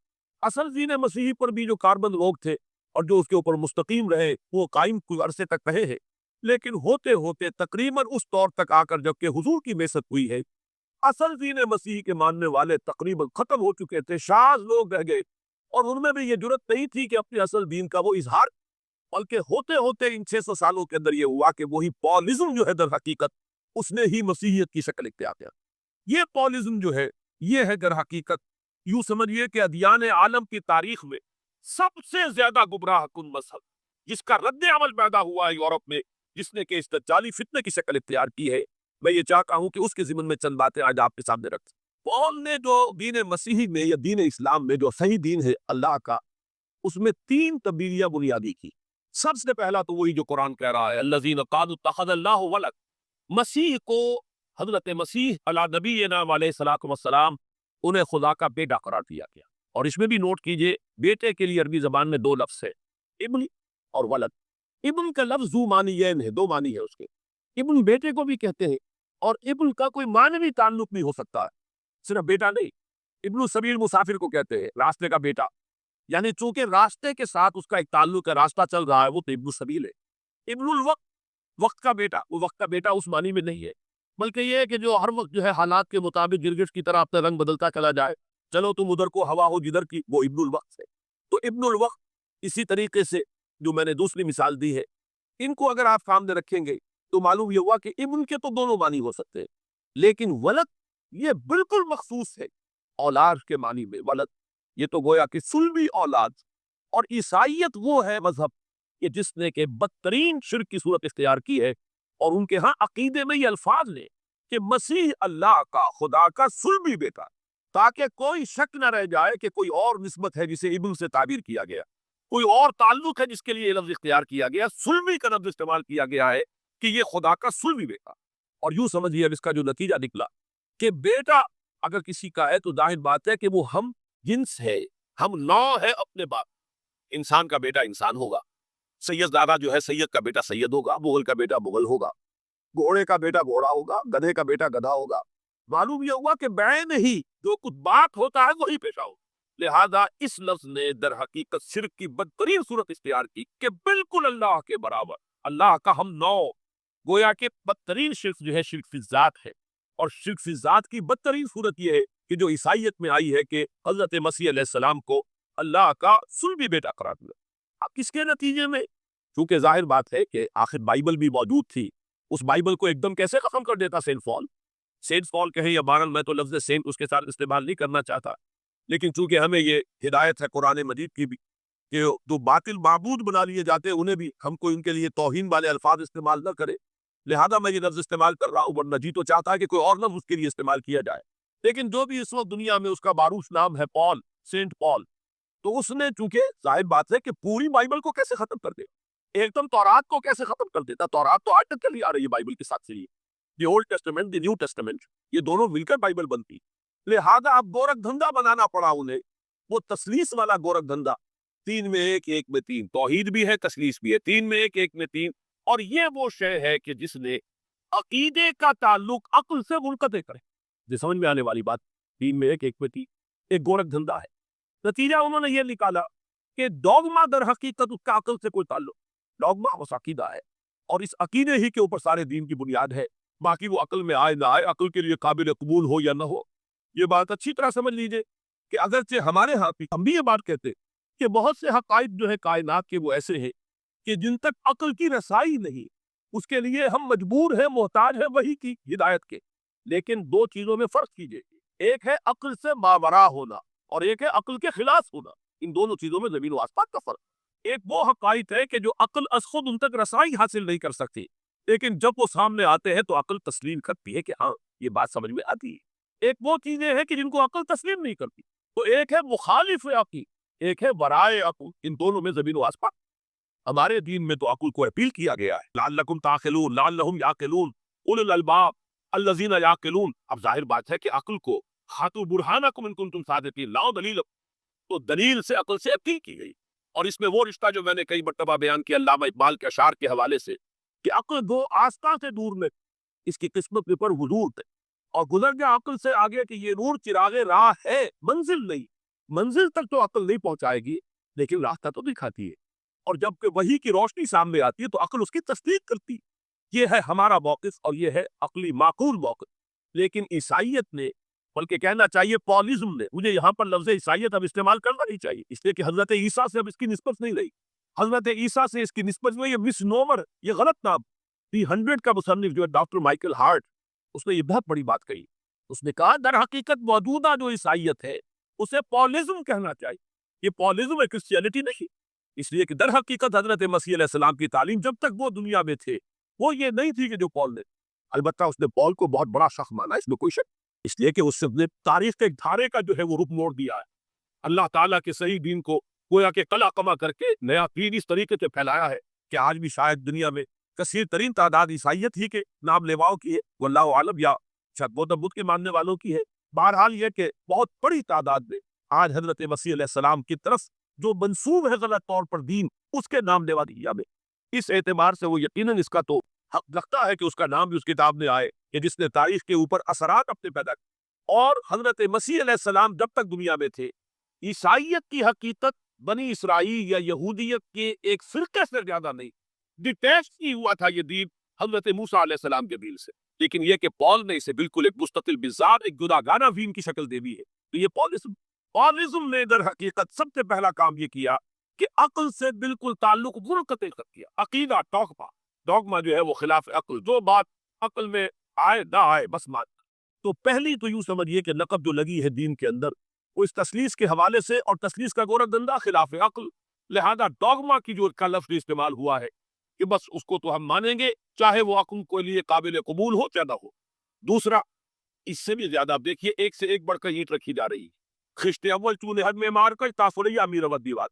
اصل دین مسیحی پر بھی جو کاربند لوگ تھے اور جو اس کے اوپر مستقیم رہے، وہ قائم کچھ عرصے تک رہے ہیں، لیکن ہوتے ہوتے تقریباً اس طور تک آ کر جب کہ حضور کی بعثت ہوئی ہے، اصل دین مسیحی کے ماننے والے تقریباً ختم ہو چکے تھے، شاذ لوگ رہ گئے، اور ان میں بھی یہ جرت نہیں تھی کہ اپنے اصل دین کا وہ اظہار، بلکہ ہوتے ہوتے ان 600 سالوں کے اندر یہ ہوا کہ وہی پالزم جو ہے در حقیقت اس نے ہی مسیحیت کی شکل اختیار کیا۔ یہ پالزم جو ہے یہ ہے در حقیقت، یوں سمجھیے کہ ادیان عالم کی تاریخ میں سب سے زیادہ گمراہ کن مذہب، جس کا رد عمل پیدا ہوا ہے یورپ میں، جس نے کہ اس دجالی فتنے کی شکل اختیار کی ہے۔ میں یہ چاہتا ہوں کہ اس کے ضمن میں چند باتیں آج آپ کے سامنے رکھیں۔ پال نے جو دین مسیحی میں یا دین اسلام میں جو صحیح دین ہے اللہ کا، اس میں 3 تبدیلیاں بنیادی کی۔ سب سے پہلا تو وہی جو قرآن کہہ رہا ہے، الذین قالوا اتخذ اللہ ولد، مسیح کو، حضرت مسیح علی نبینا علیہ الصلوۃ والسلام، انہیں خدا کا بیٹا قرار دیا گیا۔ اور اس میں بھی نوٹ کیجئے، بیٹے کے لیے عربی زبان میں 2 لفظ ہے، ابن اور ولد۔ ابن کا لفظ ذو معنیین ہے، 2 معنی ہے اس کے، ابن بیٹے کو بھی کہتے ہیں، اور ابن کا کوئی معنوی تعلق بھی ہو سکتا ہے، صرف بیٹا نہیں۔ ابن السبیل مسافر کو کہتے ہیں، راستے کا بیٹا، یعنی چونکہ راستے کے ساتھ اس کا ایک تعلق ہے، راستہ چل رہا ہے، وہ تو ابن السبیل ہے۔ ابن الوقت، وقت کا بیٹا، وہ وقت کا بیٹا اس معنی میں نہیں ہے، بلکہ یہ ہے کہ جو ہر وقت جو ہے حالات کے مطابق گرگٹ کی طرح اپنا رنگ بدلتا چلا جائے، چلو تم ادھر کو ہوا ہو جدھر کی، وہ ابن الوقت ہے۔ تو ابن الوقت اسی طریقے سے جو میں نے دوسری مثال دی ہے، ان کو اگر آپ سامنے رکھیں گے تو معلوم یہ ہوا کہ ابن کے تو دونوں معنی ہو سکتے ہیں، لیکن ولد یہ بالکل مخصوص ہے اولاد کے معنی میں۔ ولد یہ تو گویا کہ صلبی اولاد، اور عیسائیت وہ ہے مذہب کہ جس نے کہ بدترین شرک کی صورت اختیار کی ہے، اور ان کے ہاں عقیدے میں یہ الفاظ لیں کہ مسیح اللہ کا، خدا کا صلبی بیٹا، تاکہ کوئی شک نہ رہ جائے کہ کوئی اور نسبت ہے جسے ابن سے تعبیر کیا گیا، کوئی اور تعلق ہے جس کے لیے یہ لفظ اختیار کیا گیا، صلبی کا لفظ استعمال کیا گیا ہے کہ یہ خدا کا صلبی بیٹا۔ اور یوں سمجھیے اب اس کا جو نتیجہ نکلا کہ بیٹا اگر کسی کا ہے تو ظاہر بات ہے کہ وہ ہم جنس ہے، ہم نوع ہے اپنے باپ۔ انسان کا بیٹا انسان ہوگا، سید زادہ جو ہے سید کا بیٹا سید ہوگا، مغل کا بیٹا مغل ہوگا، گھوڑے کا بیٹا گھوڑا ہوگا، گدھے کا بیٹا گدھا ہوگا۔ معلوم یہ ہوا کہ بعین ہی جو کچھ بات ہوتا ہے وہی پیشہ ہوگا۔ لہذا اس لفظ نے در حقیقت شرک کی بدترین صورت اختیار کی کہ بالکل اللہ کے برابر، اللہ کا ہم نوع، گویا کہ بدترین شرک جو ہے شرک فی الذات ہے۔ اور شرک فی الذات کی بدترین صورت یہ ہے کہ جو عیسائیت میں آئی ہے کہ حضرت مسیح علیہ السلام کو اللہ کا صلبی بیٹا قرار دیا۔ اب کس کے نتیجے میں؟ چونکہ ظاہر بات ہے کہ آخر بائبل بھی موجود تھی، اس بائبل کو ایک دم کیسے ختم کر دیتا سینٹ پال؟ سینٹ پال کہیں یا بارن، میں تو لفظ سینٹ اس کے ساتھ استعمال نہیں کرنا چاہتا، لیکن چونکہ ہمیں یہ ہدایت ہے قرآن مجید کی بھی کہ جو باطل معبود بنا لیے جاتے ہیں انہیں بھی ہم کو ان کے لیے توہین والے الفاظ استعمال نہ کرے، لہذا میں یہ لفظ استعمال کر رہا ہوں، ورنہ جی تو چاہتا ہے کہ کوئی اور لفظ اس کے لیے استعمال کیا جائے۔ لیکن جو بھی اس وقت دنیا میں اس کا معروف نام ہے پال، سینٹ پال، تو اس نے چونکہ ظاہر بات ہے کہ پوری بائبل کو کیسے ختم کر دے، ایک دم تورات کو کیسے ختم کر دیتا؟ تورات تو آج تک چلی آ رہی ہے بائبل کے ساتھ چلیے، the old testament, the new testament, یہ دونوں مل کر بائبل بنتی۔ لہذا اب گورکھ دھندا بنانا پڑا انہیں، وہ تسلیس والا گورکھ دھندا، 3 میں 1، 1 میں 3، توحید بھی ہے تسلیس بھی ہے، 3 میں 1، 1 میں 3۔ اور یہ وہ شے ہے کہ جس نے عقیدے کا تعلق عقل سے منقطع کرے، یہ سمجھ میں آنے والی بات، 3 میں 1، 1 میں 3، ایک گورکھ دھندا ہے۔ نتیجہ انہوں نے یہ نکالا کہ ڈوگما در حقیقت اس کا عقل سے کوئی تعلق، ڈوگما بس عقیدہ ہے، اور اس عقیدے ہی کے اوپر سارے دین کی بنیاد ہے، باقی وہ عقل میں آئے نہ آئے، عقل کے لیے قابل قبول ہو یا نہ ہو۔ یہ بات اچھی طرح سمجھ لیجئے کہ اگرچہ ہمارے ہاں ہم بھی یہ بات کہتے کہ بہت سے حقائق جو ہے کائنات کے وہ ایسے ہیں کہ جن تک عقل کی رسائی نہیں، اس کے لیے ہم مجبور ہیں، محتاج ہیں وحی کی ہدایت کے۔ لیکن 2 چیزوں میں فرق کیجئے، ایک ہے عقل سے ماوراء ہونا اور ایک ہے عقل کے خلاف ہونا، ان دونوں چیزوں میں زمین و آسمان کا فرق۔ ایک وہ حقائق ہے کہ جو عقل از خود ان تک رسائی حاصل نہیں کر سکتی، لیکن جب وہ سامنے آتے ہیں تو عقل تسلیم کرتی ہے کہ ہاں یہ بات سمجھ میں آتی ہے۔ ایک وہ چیزیں ہیں کہ جن کو عقل تسلیم نہیں کرتی، تو ایک ہے مخالف عقل، ایک ہے ورائے عقل، ان دونوں میں زمین و آسمان۔ ہمارے دین میں تو عقل کو اپیل کیا گیا ہے، لعلکم تعقلون، لعلہم یعقلون، اولو الالباب الذین یعقلون۔ اب ظاہر بات ہے کہ عقل کو ہاتھو برہانکم ان کنتم صادقین، لاؤ دلیل، تو دلیل سے عقل سے اپیل کی گئی۔ اور اس میں وہ رشتہ جو میں نے کئی مرتبہ بیان کیا علامہ اقبال کے اشعار کے حوالے سے، کہ عقل دو آستاں سے دور میں، اس کی قسمت کے پر حضور تھے، اور گزر گیا عقل سے آگے کہ یہ نور چراغ راہ ہے، منزل نہیں۔ منزل تک تو عقل نہیں پہنچائے گی، لیکن راستہ تو دکھاتی ہے، اور جب کہ وحی کی روشنی سامنے آتی ہے تو عقل اس کی تصدیق کرتی ہے۔ یہ ہے ہمارا موقف، اور یہ ہے عقلی معقول موقف۔ لیکن عیسائیت نے، بلکہ کہنا چاہیے پالزم نے، مجھے یہاں پر لفظ عیسائیت اب استعمال کرنا نہیں چاہیے، اس لیے کہ حضرت عیسیٰ سے اب اس کی نسبت نہیں رہی۔ حضرت عیسیٰ سے اس کی نسبت میں یہ مس نومر، یہ غلط نام۔ دی 100 کا مصنف جو ہے ڈاکٹر مائیکل ہارٹ، اس نے یہ بہت بڑی بات کہی۔ اس نے کہا در حقیقت موجودہ جو عیسائیت ہے اسے پالزم کہنا چاہیے، یہ پالزم ہے، کرسچینٹی نہیں۔ اس لیے کہ در حقیقت حضرت مسیح علیہ السلام کی تعلیم جب تک وہ دنیا میں تھے وہ یہ نہیں تھی کہ جو پال نے، البتہ اس نے پال کو بہت بڑا شخص مانا، اس میں کوئی شک، اس لیے کہ اس نے تاریخ کے ایک دھارے کا جو ہے وہ رخ موڑ دیا ہے۔ اللہ تعالیٰ کے صحیح دین کو گویا کہ قلع قمع کر کے نیا دین اس طریقے سے پھیلایا ہے کہ آج بھی شاید دنیا میں کثیر ترین تعداد عیسائیت ہی کے نام لیواؤں کی ہے، واللہ عالم، یا شاید گوتم بدھ کے ماننے والوں کی ہے۔ بہرحال یہ کہ بہت بڑی تعداد میں آج حضرت مسیح علیہ السلام کی طرف جو منسوب ہے غلط طور پر دین، اس کے نام لیوا دنیا میں، اس اعتبار سے وہ یقیناً اس کا تو حق رکھتا ہے کہ اس کا نام بھی اس کتاب میں آئے، کہ جس نے تاریخ کے اوپر اثرات اپنے پیدا کیے۔ اور حضرت مسیح علیہ السلام جب تک دنیا میں تھے، عیسائیت کی حقیقت بنی اسرائیل یا یہودیت کے ایک فرقے سے زیادہ نہیں، ڈیٹیچ ہی ہوا تھا یہ دین حضرت موسیٰ علیہ السلام کے دین سے۔ لیکن یہ کہ پال نے اسے بالکل ایک مستقل بذات، ایک جداگانہ دین کی شکل دے دی ہے، تو یہ پالزم نے در حقیقت سب سے پہلا کام یہ کیا کہ عقل سے بالکل تعلق منقطع کر دیا۔ عقیدہ، ڈوگما جو ہے وہ خلاف عقل، جو بات عقل میں آئے نہ آئے بس مان۔ تو پہلی تو یوں سمجھیے کہ نقب جو لگی ہے دین کے اندر وہ اس تسلیس کے حوالے سے، اور تسلیس کا گورا دندہ خلاف عقل، لہذا ڈوگما کی جو کا لفظ استعمال ہوا ہے کہ بس اس کو تو ہم مانیں گے چاہے وہ عقل کے لیے قابل قبول ہو چاہے نہ ہو۔ دوسرا، اس سے بھی زیادہ آپ دیکھیے ایک سے ایک بڑھ کر اینٹ رکھی جا رہی ہے، خشت اول چونے حد میں مار کر تاثریہ امیر ود دیوار۔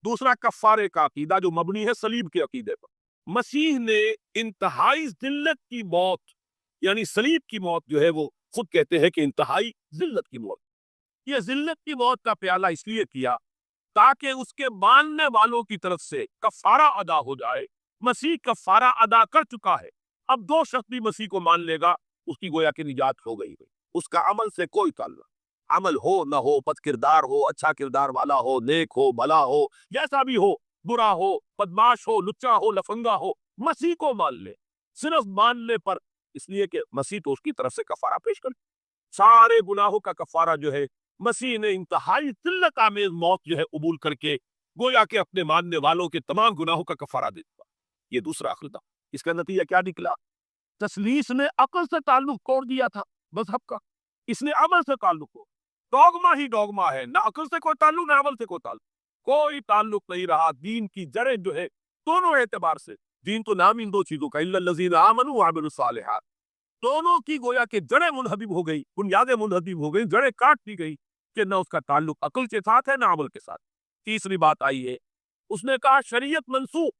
دوسرا، کفارے کا عقیدہ جو مبنی ہے صلیب کے عقیدے پر۔ مسیح نے انتہائی ذلت کی موت، یعنی صلیب کی موت جو ہے وہ خود کہتے ہیں کہ انتہائی ذلت کی موت، یہ ذلت کی موت کا پیالہ اس لیے کیا تاکہ اس کے ماننے والوں کی طرف سے کفارہ ادا ہو جائے۔ مسیح کفارہ ادا کر چکا ہے، اب دو شخص بھی مسیح کو مان لے گا اس کی گویا کہ نجات ہو گئی، اس کا عمل سے کوئی تعلق، عمل ہو نہ ہو، بد کردار ہو، اچھا کردار والا ہو، نیک ہو، بھلا ہو، جیسا بھی ہو، برا ہو، بدماش ہو، لچا ہو، لفنگا ہو، مسیح کو مان لے، صرف ماننے پر، اس لیے کہ مسیح تو اس کی طرف سے کفارہ پیش کر، سارے گناہوں کا کفارہ جو ہے مسیح نے انتہائی ذلت آمیز موت جو ہے قبول کر کے گویا کہ اپنے ماننے والوں کے تمام گناہوں کا کفارہ دے دیا۔ یہ دوسرا عقل تھا۔ اس کا نتیجہ کیا نکلا؟ تسلیس نے عقل سے تعلق توڑ دیا تھا مذہب کا، اس نے عمل سے تعلق ہو، ڈوگما ہی ڈوگما ہے، نہ عقل سے کوئی تعلق نہ عمل سے کوئی تعلق، کوئی تعلق نہیں رہا۔ دین کی جڑیں جو ہے دونوں اعتبار سے، دین تو نام ان دو چیزوں کا، الا الذین آمنوا وعملوا الصالحات، دونوں کی گویا کہ جڑیں منہدم ہو گئی، بنیادیں منہدم ہو گئی، جڑیں کاٹ دی گئی کہ نہ اس کا تعلق عقل کے ساتھ ہے نہ عمل کے ساتھ۔ تیسری بات آئی ہے، اس نے کہا شریعت منسوخ۔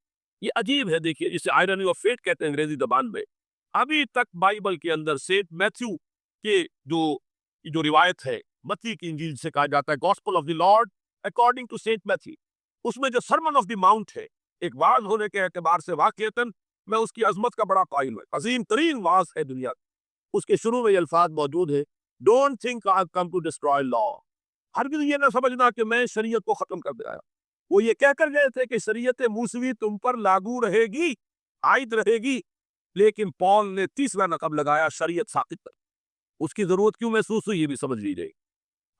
یہ عجیب ہے، دیکھیے جسے آئرنی آف فیٹ کہتے ہیں انگریزی زبان میں۔ ابھی تک بائبل کے اندر سینٹ میتھیو کے جو روایت ہے، متی کی انجیل سے کہا جاتا ہے gospel of the Lord according to Saint Matthew, اس میں جو سرمن آف دی ماؤنٹ ہے، ایک وعظ ہونے کے اعتبار سے واقعتاً میں اس کی عظمت کا بڑا قائل ہوں، عظیم ترین وعظ ہے دنیا کی۔ اس کے شروع میں یہ الفاظ موجود ہے، don't think I have come to destroy law, ہرگز یہ نہ سمجھنا کہ میں شریعت کو ختم کر دے آیا۔ وہ یہ کہہ کر گئے تھے کہ شریعت موسوی تم پر لاگو رہے گی، عائد رہے گی، لیکن پال نے تیسرا نقب لگایا شریعت ساقط پر۔ اس کی ضرورت کیوں محسوس ہوئی یہ بھی سمجھ لیجیے۔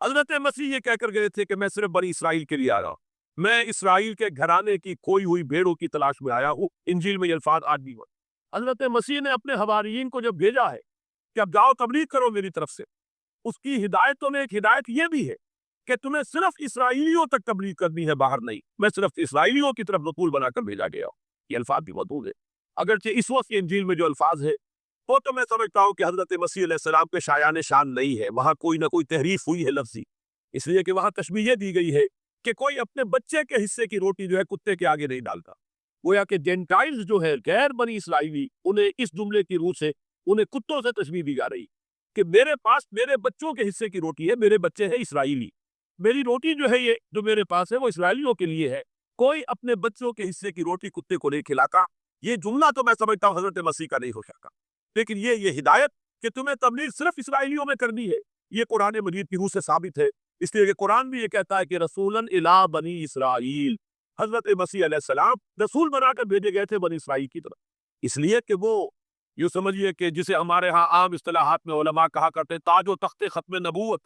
حضرت مسیح یہ کہہ کر گئے تھے کہ میں صرف بنی اسرائیل کے لیے آ رہا ہوں، میں اسرائیل کے گھرانے کی کھوئی ہوئی بھیڑوں کی تلاش میں آیا ہوں۔ انجیل میں یہ الفاظ آج بھی ہوئے۔ حضرت مسیح نے اپنے حواریین کو جب بھیجا ہے کہ اب جاؤ تبلیغ کرو میری طرف سے، اس کی ہدایتوں میں ایک ہدایت یہ بھی ہے کہ تمہیں صرف اسرائیلیوں تک تبلیغ کرنی ہے، باہر نہیں، میں صرف اسرائیلیوں کی طرف رسول بنا کر بھیجا گیا ہوں۔ یہ الفاظ بھی موجود ہے، اگرچہ اس وقت انجیل میں جو الفاظ ہے وہ تو میں سمجھتا ہوں کہ حضرت مسیح علیہ السلام کے شایان شان نہیں ہے، وہاں کوئی نہ کوئی تحریف ہوئی ہے لفظی، اس لیے کہ وہاں تشبیہ دی گئی ہے کہ کوئی اپنے بچے کے حصے کی روٹی جو ہے کتے کے آگے نہیں ڈالتا۔ گویا کہ جینٹائلز جو ہے غیر بنی اسرائیلی، انہیں اس جملے کی روح سے انہیں کتوں سے تشبیہ دی جا رہی کہ میرے پاس میرے بچوں کے حصے کی روٹی ہے، میرے بچے ہیں اسرائیلی، میری روٹی جو ہے یہ جو میرے پاس ہے وہ اسرائیلیوں کے لیے ہے، کوئی اپنے بچوں کے حصے کی روٹی کتے کو نہیں کھلاتا۔ یہ جملہ تو میں سمجھتا ہوں حضرت مسیح کا نہیں ہو سکا، لیکن یہ ہدایت کہ تمہیں تبلیغ صرف اسرائیلیوں میں کرنی ہے، یہ قرآن مجید کی روح سے ثابت ہے، اس لیے کہ قرآن بھی یہ کہتا ہے کہ رسولاً الی بنی اسرائیل، حضرت مسیح علیہ السلام رسول بنا کر بھیجے گئے تھے بنی اسرائیل کی طرف، اس لیے کہ وہ یوں سمجھیے کہ جسے ہمارے ہاں عام اصطلاحات میں علماء کہا کرتے ہیں تاج و تخت ختم نبوت،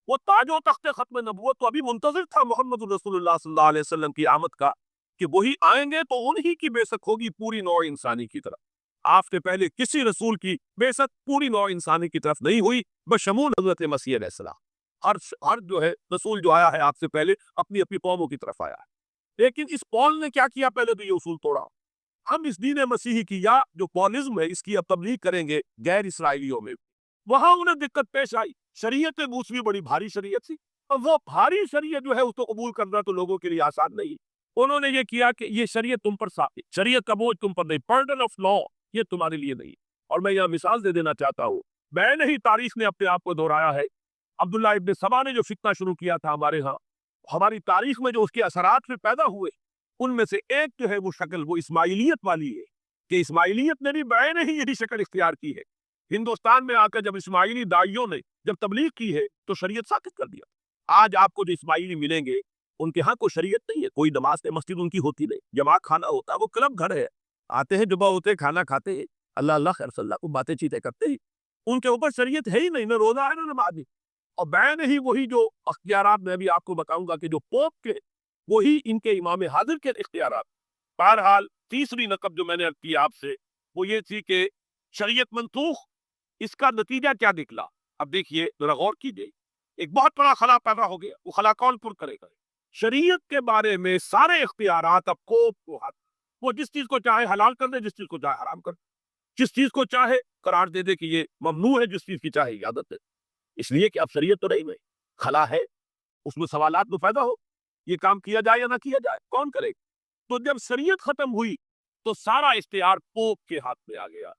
وہ تاج و تخت ختم نبوت تو ابھی منتظر تھا محمد رسول اللہ صلی اللہ علیہ وسلم کی آمد کا، کہ وہی آئیں گے تو انہی کی بعثت ہوگی پوری نوع انسانی کی طرف۔ آپ سے پہلے کسی رسول کی بعثت پوری نوع انسانی کی طرف نہیں ہوئی بشمول حضرت مسیح علیہ السلام۔ ہر جو ہے رسول جو آیا ہے آپ سے پہلے اپنی اپنی قوموں کی طرف آیا ہے، لیکن اس پول نے کیا کیا؟ پہلے تو یہ اصول توڑا، ہم اس دین مسیحی کی یا جو پولزم ہے اس کی اب تبلیغ کریں گے غیر اسرائیلیوں میں، وہاں انہیں دقت پیش آئی، شریعت موسوی بڑی بھاری شریعت تھی، اور وہ بھاری شریعت جو ہے اس کو قبول کرنا تو لوگوں کے لیے آسان نہیں، انہوں نے یہ کیا کہ یہ شریعت تم پر ثابت، شریعت کا بوجھ تم پر نہیں، برڈن آف لا یہ تمہارے لیے نہیں۔ اور میں یہاں مثال دے دینا چاہتا ہوں، میں نے ہی تاریخ نے اپنے آپ کو دہرایا ہے، عبداللہ ابن سبا نے جو فتنہ شروع کیا تھا ہمارے ہاں، ہماری تاریخ میں جو اس کے اثرات میں پیدا ہوئے، ان میں سے ایک جو ہے وہ شکل وہ اسماعیلیت والی ہے، کہ اسماعیلیت نے بھی بعین ہی یہی شکل اختیار کی ہے۔ ہندوستان میں آ کر جب اسماعیلی داعیوں نے جب تبلیغ کی ہے تو شریعت ساقط کر دیا۔ آج آپ کو جو اسماعیلی ملیں گے ان کے ہاں کوئی شریعت نہیں ہے، کوئی نماز مسجد ان کی ہوتی نہیں، جماعت کھانا ہوتا ہے، وہ کلب گھر ہے، آتے ہیں جمعہ ہوتے کھانا کھاتے ہیں، اللہ اللہ خیر صلی اللہ کو باتیں چیتیں کرتے ہیں، ان کے اوپر شریعت ہے ہی نہیں، نہ روزہ ہے نہ نماز ہے۔ اور بعین ہی وہی جو اختیارات میں بھی آپ کو بتاؤں گا کہ جو پوپ کے وہی ان کے امام حاضر کے اختیارات۔ بہرحال تیسری نقب جو میں نے عرض کی آپ سے وہ یہ تھی کہ شریعت منسوخ، اس کا نتیجہ کیا نکلا؟ اب دیکھیے ذرا غور کیجیے، ایک بہت بڑا خلا پیدا ہو گیا، وہ خلا کون پر کرے گا؟ شریعت کے بارے میں سارے اختیارات اب کو ہاتھ، وہ جس چیز کو چاہے حلال کر دے، جس چیز کو چاہے حرام کر دے، جس چیز کو چاہے قرار دے دے کہ یہ ممنوع ہے، جس چیز کی چاہے اجازت ہے، اس لیے کہ اب شریعت تو نہیں میں خلا ہے، اس میں سوالات تو پیدا ہو، یہ کام کیا جائے یا نہ کیا جائے، کون کرے؟ تو جب شریعت ختم ہوئی تو سارا اختیار پوپ کے ہاتھ میں آ گیا۔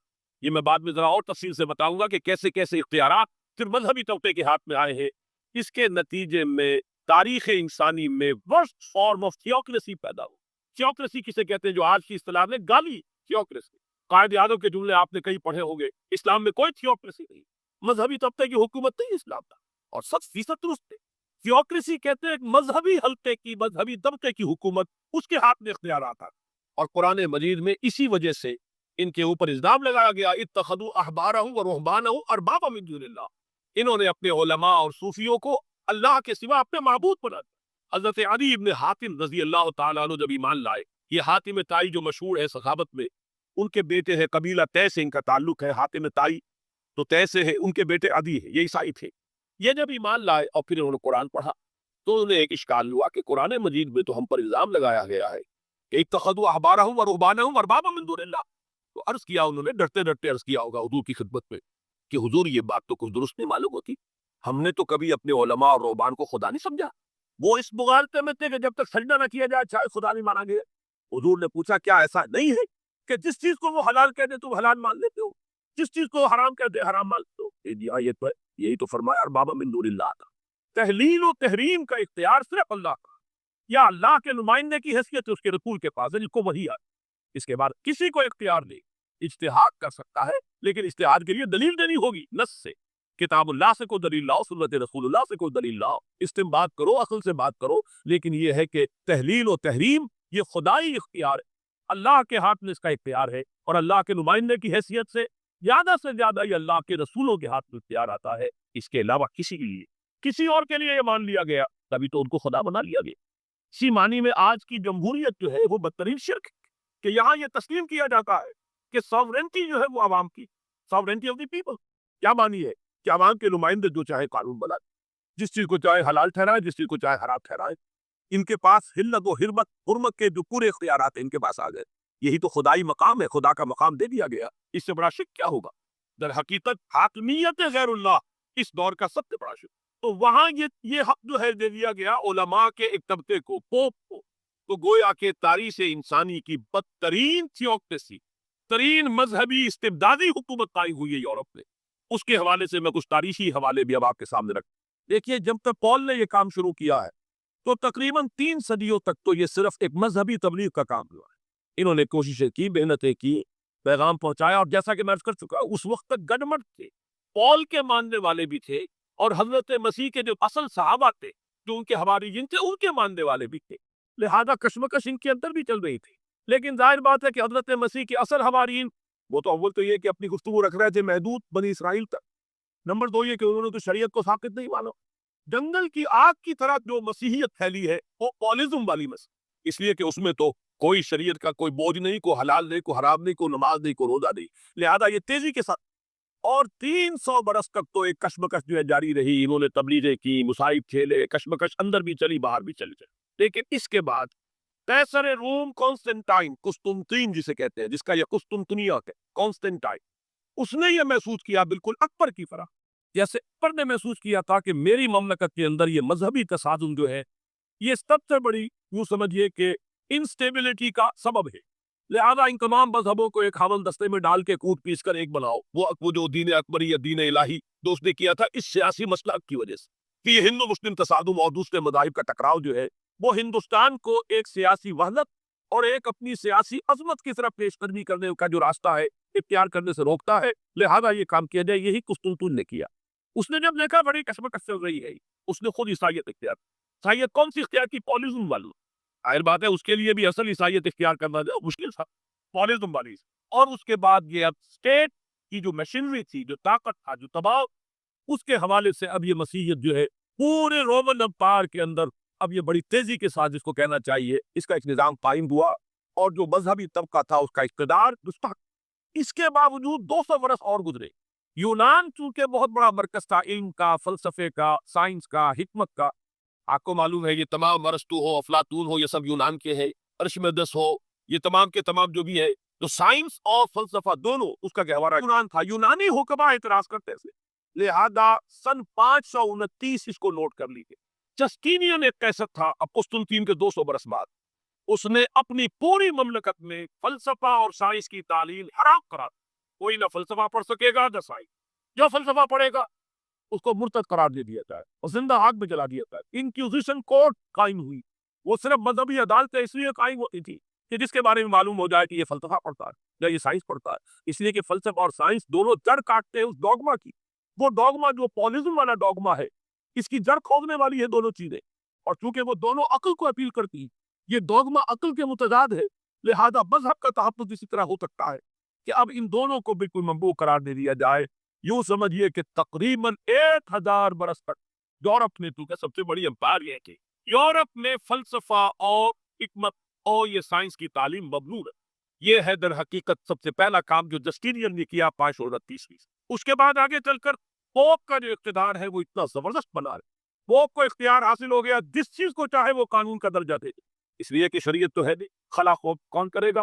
یہ میں بعد میں ذرا اور تفصیل سے بتاؤں گا کہ کیسے کیسے اختیارات پھر مذہبی طبقے کے ہاتھ میں آئے ہیں۔ اس کے نتیجے میں تاریخ انسانی میں ورسٹ فارم آف تھیوکریسی پیدا ہو۔ تھیوکریسی کسے کہتے ہیں؟ جو آج کی اصطلاح میں گالی تھیوکریسی، قائد اعظم کے جملے آپ نے کئی پڑھے ہوں گے، اسلام میں کوئی تھیوکریسی نہیں، مذہبی طبقے کی حکومت نہیں اسلام کا، اور 100% درست ہے۔ تھیوکریسی کہتے ہیں ایک مذہبی حلقے کی، مذہبی طبقے کی حکومت، اس کے ہاتھ میں اختیارات آتے، اور قرآن مجید میں اسی وجہ سے ان کے اوپر الزام لگایا گیا اتخذوا احبارهم ورهبانهم اربابا من دون اللہ، انہوں نے اپنے علماء اور صوفیوں کو اللہ کے سوا اپنے معبود بنا دیا۔ حضرت علی ابن حاتم رضی اللہ تعالیٰ عنہ جب ایمان لائے، یہ حاتم تائی جو مشہور ہے صحابت میں، ان کے بیٹے ہیں، قبیلہ طے سے ان کا تعلق ہے، حاتم تائی تو طے سے ہے، ان کے بیٹے عدی ہے، یہ عیسائی تھے۔ یہ جب ایمان لائے اور پھر انہوں نے قرآن پڑھا تو انہیں ایک اشکال ہوا کہ قرآن مجید میں تو ہم پر الزام لگایا گیا ہے کہ اتخذوا احبارهم ورهبانهم اربابا من دون اللہ، تو عرض کیا انہوں نے، ڈرتے ڈرتے عرض کیا ہوگا حضور کی خدمت میں کہ حضور یہ بات تو کچھ درست نہیں معلوم ہوتی، ہم نے تو کبھی اپنے علماء اور رہبان کو خدا نہیں سمجھا، وہ اس مغالطے میں تھے کہ جب تک سجدہ نہ کیا جائے چاہے خدا نہیں مانا گیا۔ حضور نے پوچھا کیا ایسا نہیں ہے کہ جس چیز کو وہ حلال کہہ دے تم حلال مان لیتے ہو، جس چیز کو حرام کہہ دے حرام مان لیتے ہو؟ جی ہاں، یہی تو فرمایا اربابا من دون اللہ کا، تحلیل و تحریم کا اختیار صرف اللہ کا، یا اللہ کے نمائندے کی حیثیت اس کے رسول کے پاس ہے جس کو وحی آئے، اس کے بعد کسی کو اختیار نہیں، اجتہاد کر سکتا ہے لیکن اجتہاد کے لیے دلیل دینی ہوگی، نص سے، کتاب اللہ سے کوئی دلیل لاؤ، سنت رسول اللہ سے کوئی دلیل لاؤ، استنباط کرو، عقل سے بات کرو، لیکن یہ ہے کہ تحلیل و تحریم یہ خدائی اختیار ہے، اللہ کے ہاتھ میں اس کا اختیار ہے، اور اللہ کے نمائندے کی حیثیت سے زیادہ یہ اللہ کے رسولوں کے ہاتھ میں اختیار آتا ہے، اس کے علاوہ کسی کے لیے، کسی اور کے لیے یہ مان لیا گیا تبھی تو ان کو خدا بنا لیا گیا۔ اسی معنی میں آج کی جمہوریت جو ہے وہ بدترین شرک ہے کہ یہاں یہ تسلیم کیا جاتا ہے کہ ساورنٹی جو ہے وہ عوام کی، ساورنٹی آف دی پیپل، کیا معنی ہے کہ عوام کے نمائندے جو چاہے قانون بنا دیں، جس چیز کو چاہے حلال ٹھہرائے، جس چیز کو چاہے حرام ٹھہرائے، ان کے پاس حلت و حرمت کے جو پورے اختیارات ہیں ان کے پاس آ گئے، یہی تو خدائی مقام ہے، خدا کا مقام دے دیا گیا، اس سے بڑا شرک کیا ہوگا؟ در حقیقت حاکمیت غیر اللہ اس دور کا سب سے بڑا شرک، تو وہاں یہ حق جو ہے دے دیا گیا علماء کے ایک طبقے کو، پوپ کو، تو گویا کہ تاریخ انسانی کی بدترین تھیوکریسی، ترین مذہبی استبدادی حکومت قائم ہوئی ہے یورپ میں۔ اس کے حوالے سے میں کچھ تاریخی حوالے بھی اب آپ کے سامنے رکھ دیکھیے، جب تک پال نے یہ کام شروع کیا ہے تو تقریباً 3 صدیوں تک تو یہ صرف ایک مذہبی تبلیغ کا کام ہوا ہے۔ انہوں نے کوششیں کی، محنتیں کی، پیغام پہنچایا، اور جیسا کہ میں عرض کر چکا اس وقت تک گڈمٹ تھے، پال کے ماننے والے بھی تھے اور حضرت مسیح کے جو اصل صحابہ تھے، جو ان کے حواریین تھے، ان کے ماننے والے بھی تھے، لہذا کشمکش ان کے اندر بھی چل رہی تھی۔ لیکن ظاہر بات ہے کہ حضرت مسیح کے اصل حواریین، وہ تو اول تو یہ کہ اپنی گفتگو رکھ رہے تھے محدود بنی اسرائیل تک، نمبر 2 یہ کہ انہوں نے تو شریعت کو ساقط نہیں مانا۔ جنگل کی آگ کی طرح جو مسیحیت پھیلی ہے وہ پالزم والی مسیح، اس لیے کہ اس میں تو کوئی شریعت کا کوئی بوجھ نہیں، کوئی حلال نہیں، کوئی حرام نہیں، کوئی نماز نہیں، کوئی روزہ نہیں، لہذا یہ تیزی کے ساتھ اور 300 برس تک تو ایک کشمکش جو ہے جاری رہی۔ انہوں نے تبلیغیں کی، مصائب کھیلے، کشمکش اندر بھی چلی، باہر بھی چلی جائے۔ لیکن اس کے بعد قیصر روم کانسٹنٹائن، قسطنطین جسے کہتے ہیں، جس کا یہ قسطنطنیہ ہے، کانسٹنٹائن، اس نے یہ محسوس کیا بالکل اکبر کی طرح، جیسے اکبر نے محسوس کیا تھا کہ میری مملکت کے اندر یہ مذہبی تصادم جو ہے یہ سب سے بڑی، یوں سمجھیے کہ انسٹیبلٹی کا سبب ہے، لہذا ان تمام مذہبوں کو ایک حمل دستے میں ڈال کے کود پیس کر ایک بناؤ۔ وہ جو دین اکبری یا دین الہی دوست نے کیا تھا اس سیاسی مسئلہ کی وجہ سے کہ یہ ہندو مسلم تصادم اور دوسرے مذاہب کا ٹکراؤ جو ہے وہ ہندوستان کو ایک سیاسی وحدت اور ایک اپنی سیاسی عظمت کی طرف پیش قدمی کرنے کا جو راستہ ہے اختیار کرنے سے روکتا ہے، لہذا یہ کام کیا جائے۔ یہی قسطنطین نے کیا۔ اس نے جب دیکھا بڑی کشمکش چل رہی ہے، اس نے خود عیسائیت اختیار، عیسائیت کون سی اختیار کی؟ پالیزم والی۔ ظاہر بات ہے اس کے لیے بھی اصل عیسائیت اختیار کرنا جو مشکل تھا، پالیزم والی۔ اور اس کے بعد یہ اب اسٹیٹ کی جو مشینری تھی، جو طاقت تھا، جو دباؤ، اس کے حوالے سے اب یہ مسیحیت جو ہے پورے رومن امپائر کے اندر اب یہ بڑی تیزی کے ساتھ، جس کو کہنا چاہیے، اس کا ایک نظام قائم ہوا اور جو مذہبی طبقہ تھا اس کا اقتدار مستحکم۔ اس کے باوجود 200 برس اور گزرے۔ یونان چونکہ بہت بڑا مرکز تھا علم کا، فلسفے کا، سائنس کا، حکمت کا، آپ کو معلوم ہے یہ تمام ارسطو ہو، افلاطون ہو، یہ سب یونان کے ہیں، ارشمیدس ہو، یہ تمام کے تمام جو بھی ہے، تو سائنس اور فلسفہ دونوں اس کا گہوارہ یونان تھا۔ یونانی حکما اعتراض کرتے تھے، لہذا سن 529 اس کو نوٹ کر لیجیے۔ جسٹینین ایک قیصر تھا اب قسطنطین کے 200 برس بعد، اس نے اپنی پوری مملکت میں فلسفہ اور سائنس کی تعلیم حرام کرا دی۔ کوئی نہ فلسفہ پڑھ سکے گا نہ سائنس، جو فلسفہ پڑھے گا اس کو مرتد قرار دے دیا جائے اور زندہ آگ میں جلا دیا جائے۔ انکوزیشن کورٹ قائم ہوئی، وہ صرف مذہبی عدالتیں اس لیے قائم ہوتی تھی کہ جس کے بارے میں معلوم ہو جائے کہ یہ فلسفہ پڑھتا ہے یا یہ سائنس پڑھتا ہے، اس لیے کہ فلسفہ اور سائنس دونوں جڑ کاٹتے ہیں اس ڈوگما کی۔ وہ ڈوگما جو پالیزم والا ڈوگما ہے، اس کی جڑ کھودنے والی ہے دونوں چیزیں، اور چونکہ وہ دونوں عقل کو اپیل کرتی ہیں، یہ ڈوگما عقل کے متضاد ہے، لہذا مذہب کا تحفظ اسی طرح ہو سکتا ہے کہ اب ان دونوں کو بالکل ممنوع قرار دے دیا جائے۔ یوں سمجھیے کہ تقریباً 1000 برس تک یورپ نے، تو سب سے بڑی امپائر یہ ہے کہ یورپ میں فلسفہ اور حکمت اور یہ سائنس کی تعلیم ممنوع ہے۔ یہ ہے در حقیقت سب سے پہلا کام جو جسٹینین نے کیا 529۔ اس کے بعد آگے چل کر پوپ کا جو اقتدار ہے وہ اتنا زبردست بنا ہے، پوپ کو اختیار حاصل ہو گیا جس چیز کو چاہے وہ قانون کا درجہ دے دے، اس لیے کہ شریعت تو ہے نہیں، خلا خوف کون کرے گا؟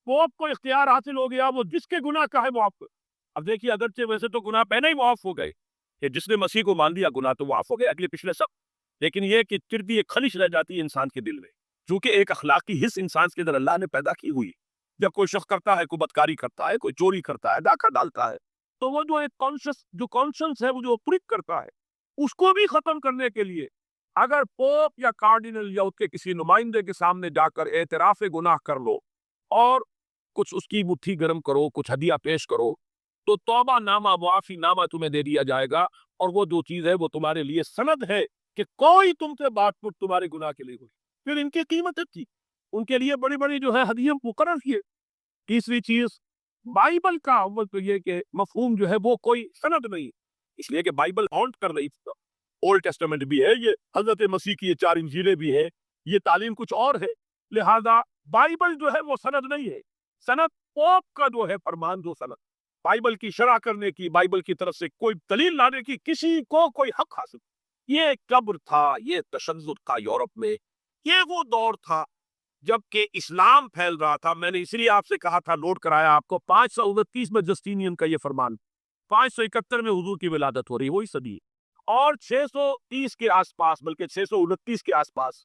پوپ کو اختیار حاصل ہو گیا، وہ جس کے گناہ کا ہے معاف کر۔ اب دیکھیے اگرچہ ویسے تو گناہ پہلے ہی معاف ہو گئے کہ جس نے مسیح کو مان لیا گناہ تو معاف ہو گئے اگلے پچھلے سب، لیکن یہ کہ چردی ایک خلش رہ جاتی ہے انسان کے دل میں، چونکہ ایک اخلاقی حص انسان کے اندر اللہ نے پیدا کی ہوئی۔ جب کوئی شخص کرتا ہے، کوئی بدکاری کرتا ہے، کوئی چوری کرتا ہے، ڈاکہ ڈالتا ہے، تو وہ جو ایک کانشنس ہے، وہ جو پرک کرتا ہے، اس کو بھی ختم کرنے کے لیے اگر پوپ یا کارڈینل یا اس کے کسی نمائندے کے سامنے جا کر اعتراف گناہ کر لو اور کچھ اس کی مٹھی گرم کرو، کچھ ہدیہ پیش کرو، تو توبہ نامہ، معافی نامہ تمہیں دے دیا جائے گا، اور وہ جو چیز ہے وہ تمہارے لیے سند ہے کہ کوئی تم سے بات پٹ تمہارے گناہ کے لیے ہوئی۔ پھر ان کی قیمت تھی، ان کے لیے بڑی بڑی جو ہے ہدیے مقرر کیے۔ تیسری چیز، بائبل کا اول تو یہ کہ مفہوم جو ہے وہ کوئی سند نہیں، اس لیے کہ بائبل ہانٹ کر رہی تھی، اولڈ ٹیسٹمنٹ بھی ہے، یہ حضرت مسیح کی یہ 4 انجیلیں بھی ہے، یہ تعلیم کچھ اور ہے، لہذا بائبل جو ہے وہ سند نہیں ہے۔ سند پوپ کا جو ہے فرمان، جو سند بائبل کی شرح کرنے کی، بائبل کی طرف سے کوئی دلیل لانے کی کسی کو کوئی حق حاصل۔ یہ کبر تھا، یہ تشدد تھا یورپ میں، یہ وہ دور تھا جبکہ اسلام پھیل رہا تھا۔ میں نے اس لیے آپ سے کہا تھا، نوٹ کرایا آپ کو، 529 میں جسٹینین کا یہ فرمان، 571 میں حضور کی ولادت ہو رہی، وہی صدی، اور 630 کے آس پاس، بلکہ 629 کے آس پاس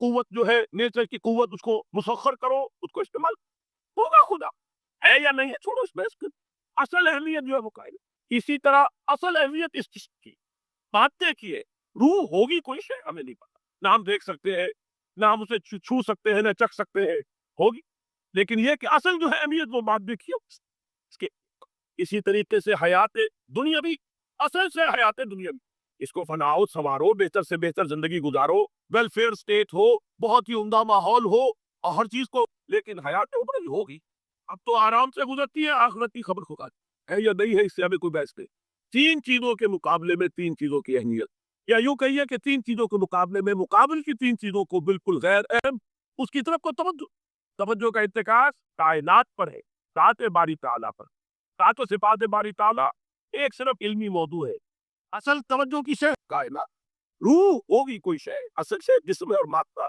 قوت جو ہے نیچر کی قوت اس کو مسخر کرو, اس کو استعمال ہوگا, خدا ہے یا نہیں ہے چھوڑو, اس بحث کی اصل اہمیت جو ہے وہ قائم ہے. اسی طرح اصل اہمیت اس چیز کی باتیں کی ہے, روح ہوگی کوئی شے ہمیں نہیں پتا, نہ ہم دیکھ سکتے ہیں, نہ ہم اسے چھو سکتے ہیں, نہ چکھ سکتے ہیں, ہوگی, لیکن یہ کہ اصل جو ہے اہمیت وہ بات دیکھیے اس کے. اسی طریقے سے حیات دنیا بھی اصل سے حیات دنیا بھی, اس کو فناؤ سنوارو, بہتر سے بہتر زندگی گزارو, ویلفیئر اسٹیٹ ہو, بہت ہی عمدہ ماحول ہو اور ہر چیز کو, لیکن حیات اوپر ہوگی, اب تو آرام سے گزرتی ہے, آخرت کی خبر خدا ہے یا نہیں ہے, اس سے ہمیں کوئی بحث نہیں. تین چیزوں کے مقابلے میں تین چیزوں کی اہمیت, یا یوں کہیے کہ تین چیزوں کے مقابلے میں مقابل کی تین چیزوں کو بالکل غیر اہم, اس کی طرف کو توجہ کا ارتکاز کائنات پر ہے, ذات باری تعالیٰ پر. ذات و صفات باری تعالیٰ ایک صرف علمی موضوع ہے, اصل توجہ کی شے کائنات. روح ہوگی کوئی شے, اصل سے جسم اور مادہ.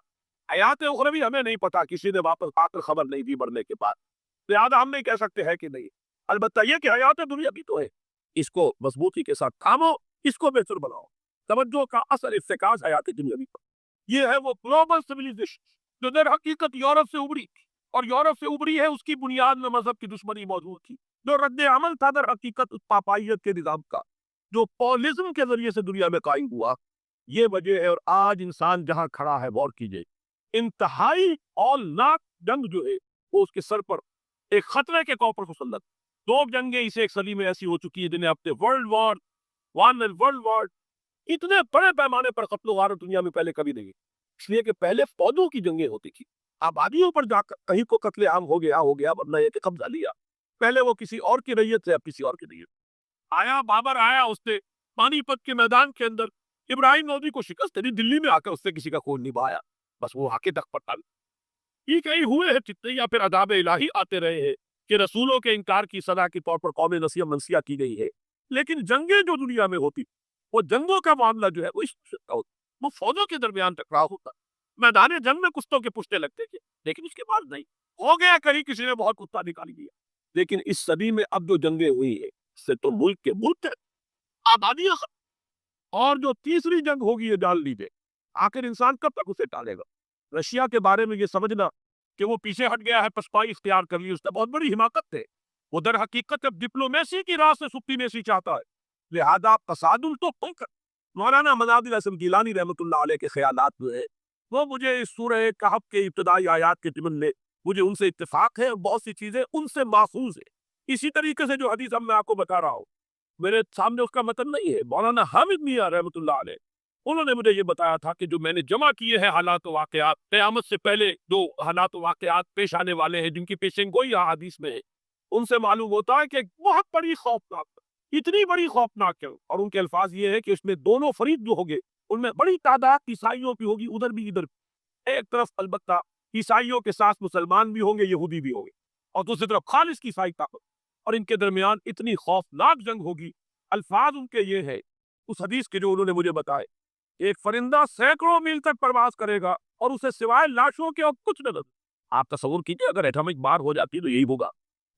حیات اخروی ہمیں نہیں پتا, کسی نے واپس آ کر خبر نہیں دی مرنے کے بعد, لہٰذا ہم نہیں کہہ سکتے ہیں کہ نہیں. البتہ یہ کہ حیات دنیا بھی تو ہے, اس کو مضبوطی کے ساتھ تھامو, اس کو بہتر بناؤ. توجہ کا اصل ارتکاز حیات دنیاوی پر. یہ ہے وہ گلوبل سویلائزیشن جو در حقیقت یورپ سے ابھری تھی, اور یورپ سے ابھری ہے, اس کی بنیاد میں مذہب کی دشمنی موجود تھی. جو رد عمل تھا در حقیقت پاپائیت کے نظام کا, جو پولزم کے ذریعے سے دنیا میں قائم ہوا, یہ وجہ ہے. اور آج انسان جہاں کھڑا ہے, غور کیجئے, انتہائی اولناک جنگ جو ہے وہ اس کے سر پر ایک خطرے کے طور پر مسلط. دو جنگیں اس ایک صدی میں ایسی ہو چکی ہیں جنہیں اپنے world war one and world war اتنے بڑے پیمانے پر قتل و غارت دنیا میں پہلے کبھی نہیں. اس لیے کہ پہلے فوجوں کی جنگیں ہوتی تھی, آبادیوں پر جا کر کہیں کو قتل عام ہو گیا, ورنہ یہ کہ قبضہ لیا. پہلے وہ کسی اور کی ریت سے, اب کسی اور کی ریت. آیا بابر آیا, اس نے پانی پت کے میدان کے اندر ابراہیم لودھی کو شکست دی, دلی میں آ کر اس سے کسی کا خون نہیں بہایا, بس وہ آ کے تک پڑتا. یہ کہیں ہوئے ہیں جتنے, یا پھر عذاب الہی آتے رہے ہیں کہ رسولوں کے انکار کی سزا کے طور پر قوم نسیہ منسیہ کی گئی ہے. لیکن جنگیں جو دنیا میں ہوتی, وہ جنگوں کا معاملہ جو ہے وہ اس کا ہوتا, وہ فوجوں کے درمیان ٹکراؤ ہوتا, میدان جنگ میں کشتوں کے پشتے لگتے تھے, لیکن اس کے بعد نہیں ہو گیا, کہیں کسی نے بہت کتا نکال دیا. لیکن اس صدی میں اب جو جنگیں ہوئی ہیں, اس سے تو ملک کے ملک ہے, آبادیاں. اور جو تیسری جنگ ہوگی, یہ ڈال لیجیے, آخر انسان کب تک اسے ٹالے گا. رشیا کے بارے میں یہ سمجھنا کہ وہ پیچھے ہٹ گیا ہے, پسپائی اختیار کر لی, اس نے بہت بڑی حماقت ہے. وہ در حقیقت اب ڈپلومیسی کی راہ سے سپریمیسی چاہتا ہے, لہذا تصادم تو کر. مولانا مناد الحسن گیلانی رحمۃ اللہ علیہ کے خیالات جو ہے وہ مجھے اس سورہ کہف کے ابتدائی آیات کے ضمن میں مجھے ان سے اتفاق ہے, اور بہت سی چیزیں ان سے ماخوذ ہے. اسی طریقے سے جو حدیث اب میں آپ کو بتا رہا ہوں, میرے سامنے اس کا متن نہیں ہے, مولانا حامد میاں رحمۃ اللہ علیہ, انہوں نے مجھے یہ بتایا تھا کہ جو میں نے جمع کیے ہیں حالات و واقعات, قیامت سے پہلے جو حالات و واقعات پیش آنے والے ہیں, جن کی پیشن گوئی حدیث میں ہے, ان سے معلوم ہوتا ہے کہ بہت بڑی خوفناک, اتنی بڑی خوفناک ہے. اور ان کے الفاظ یہ ہے کہ اس میں دونوں فریق جو ہوگے, ان میں بڑی تعداد عیسائیوں کی ہوگی, ادھر بھی ادھر بھی. ایک طرف البتہ عیسائیوں کے ساتھ مسلمان بھی ہوں گے, یہودی بھی ہوں گے, اور دوسری طرف خالص کی عیسائی طاقت, اور ان کے درمیان اتنی خوفناک جنگ ہوگی. الفاظ ان کے یہ ہے, اس حدیث کے جو انہوں نے مجھے بتائے, ایک فرندہ سینکڑوں میل تک پرواز کرے گا اور اسے سوائے لاشوں کے اور کچھ نہ نظر. آپ تصور کیجئے اگر ایٹمک بار ہو جاتی تو یہی ہوگا,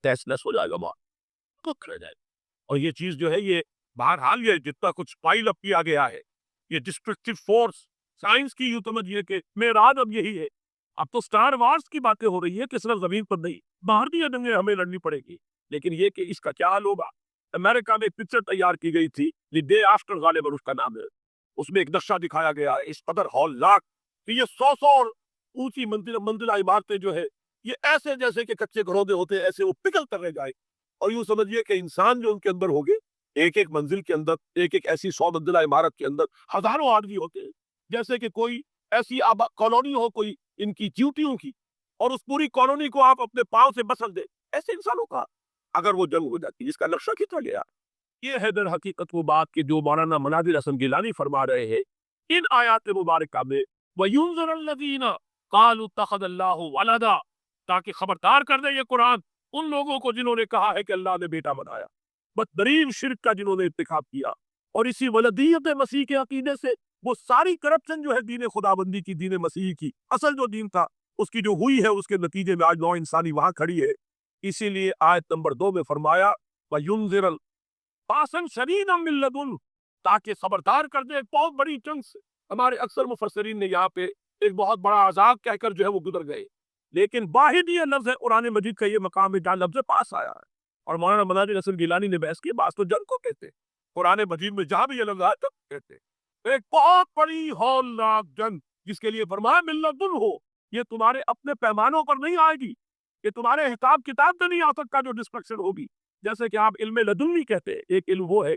ٹیسٹ لیس ہو جائے گا مار, کچھ رہ جائے. اور یہ چیز جو ہے, یہ بہرحال یہ جتنا کچھ پائل اپ کیا گیا ہے, یہ ڈسٹرکٹیو فورس سائنس کی یوں سمجھیے کہ معراج اب یہی ہے. اب تو سٹار وارز کی باتیں ہو رہی ہے کہ صرف زمین پر نہیں, باہر بھی جنگیں ہمیں لڑنی پڑے گی. لیکن یہ کہ اس کا کیا حل ہوگا. امریکہ میں ایک پکچر تیار کی گئی تھی, دی ڈے آفٹر, غالباً اس کا نام ہے. اس میں ایک نقشہ دکھایا گیا ہے اس قدر ہولناک کہ یہ 100 اونچی منزلہ عمارتیں جو ہے, یہ ایسے جیسے کہ کچے گھرودے ہوتے ہیں, ایسے وہ پگھل کر رہ جائے. اور یوں سمجھیے کہ انسان جو ان کے اندر ہوگے, ایک ایک منزل کے اندر, ایک ایک ایسی 100 منزلہ عمارت کے اندر ہزاروں آدمی ہوتے ہیں, جیسے کہ کوئی ایسی کالونی ہو کوئی ان کی چیوٹیوں کی, اور اس پوری کالونی کو آپ اپنے پاؤں سے بسل دیں. ایسے انسانوں کا اگر وہ جنگ ہو جاتی, جس کا نقشہ کھینچا گیا. یہ ہے در حقیقت وہ بات کہ جو مولانا مناد الحسن گیلانی فرما رہے ہیں ان آیات مبارکہ میں, وَيُنذِرَ الَّذِينَ قَالُوا اتَّخَذَ اللَّهُ وَلَدًا, تاکہ خبردار کر دے یہ قرآن ان لوگوں کو جنہوں نے کہا ہے کہ اللہ نے بیٹا بنایا, بدترین شرک کا جنہوں نے ارتکاب کیا. اور اسی ولدیت مسیح کے عقیدے سے وہ ساری کرپشن جو ہے دین خداوندی کی, دین مسیح کی اصل جو دین تھا اس کی جو ہوئی ہے, اس کے نتیجے میں آج نوع انسانی وہاں کھڑی ہے. اسی لیے آیت نمبر 2 میں فرمایا وَيُنذِرَ بَأْسًا شَدِيدًا مِّن لَّدُنْهُ, تاکہ خبردار کر دے ایک بہت بڑی جنگ سے. ہمارے اکثر مفسرین نے یہاں پہ ایک بہت بڑا عذاب کہہ کر جو ہے وہ گزر گئے، لیکن واحد یہ لفظ ہے قرآن مجید کا یہ مقام ہے جہاں لفظ پاس آیا ہے، اور مولانا مناظر حسن گیلانی نے بحث کی، بعض تو جنگ کو کہتے ہیں، قرآن مجید میں جہاں بھی یہ لفظ آیا تب کہتے ہیں ایک بہت بڑی ہولناک جنگ جس کے لیے فرمایا ملت ہو، یہ تمہارے اپنے پیمانوں پر نہیں آئے گی، یہ تمہارے حساب کتاب میں نہیں آ سکتا جو ڈسٹرکشن ہوگی، جیسے کہ آپ علم لدنی کہتے ہیں، ایک علم وہ ہے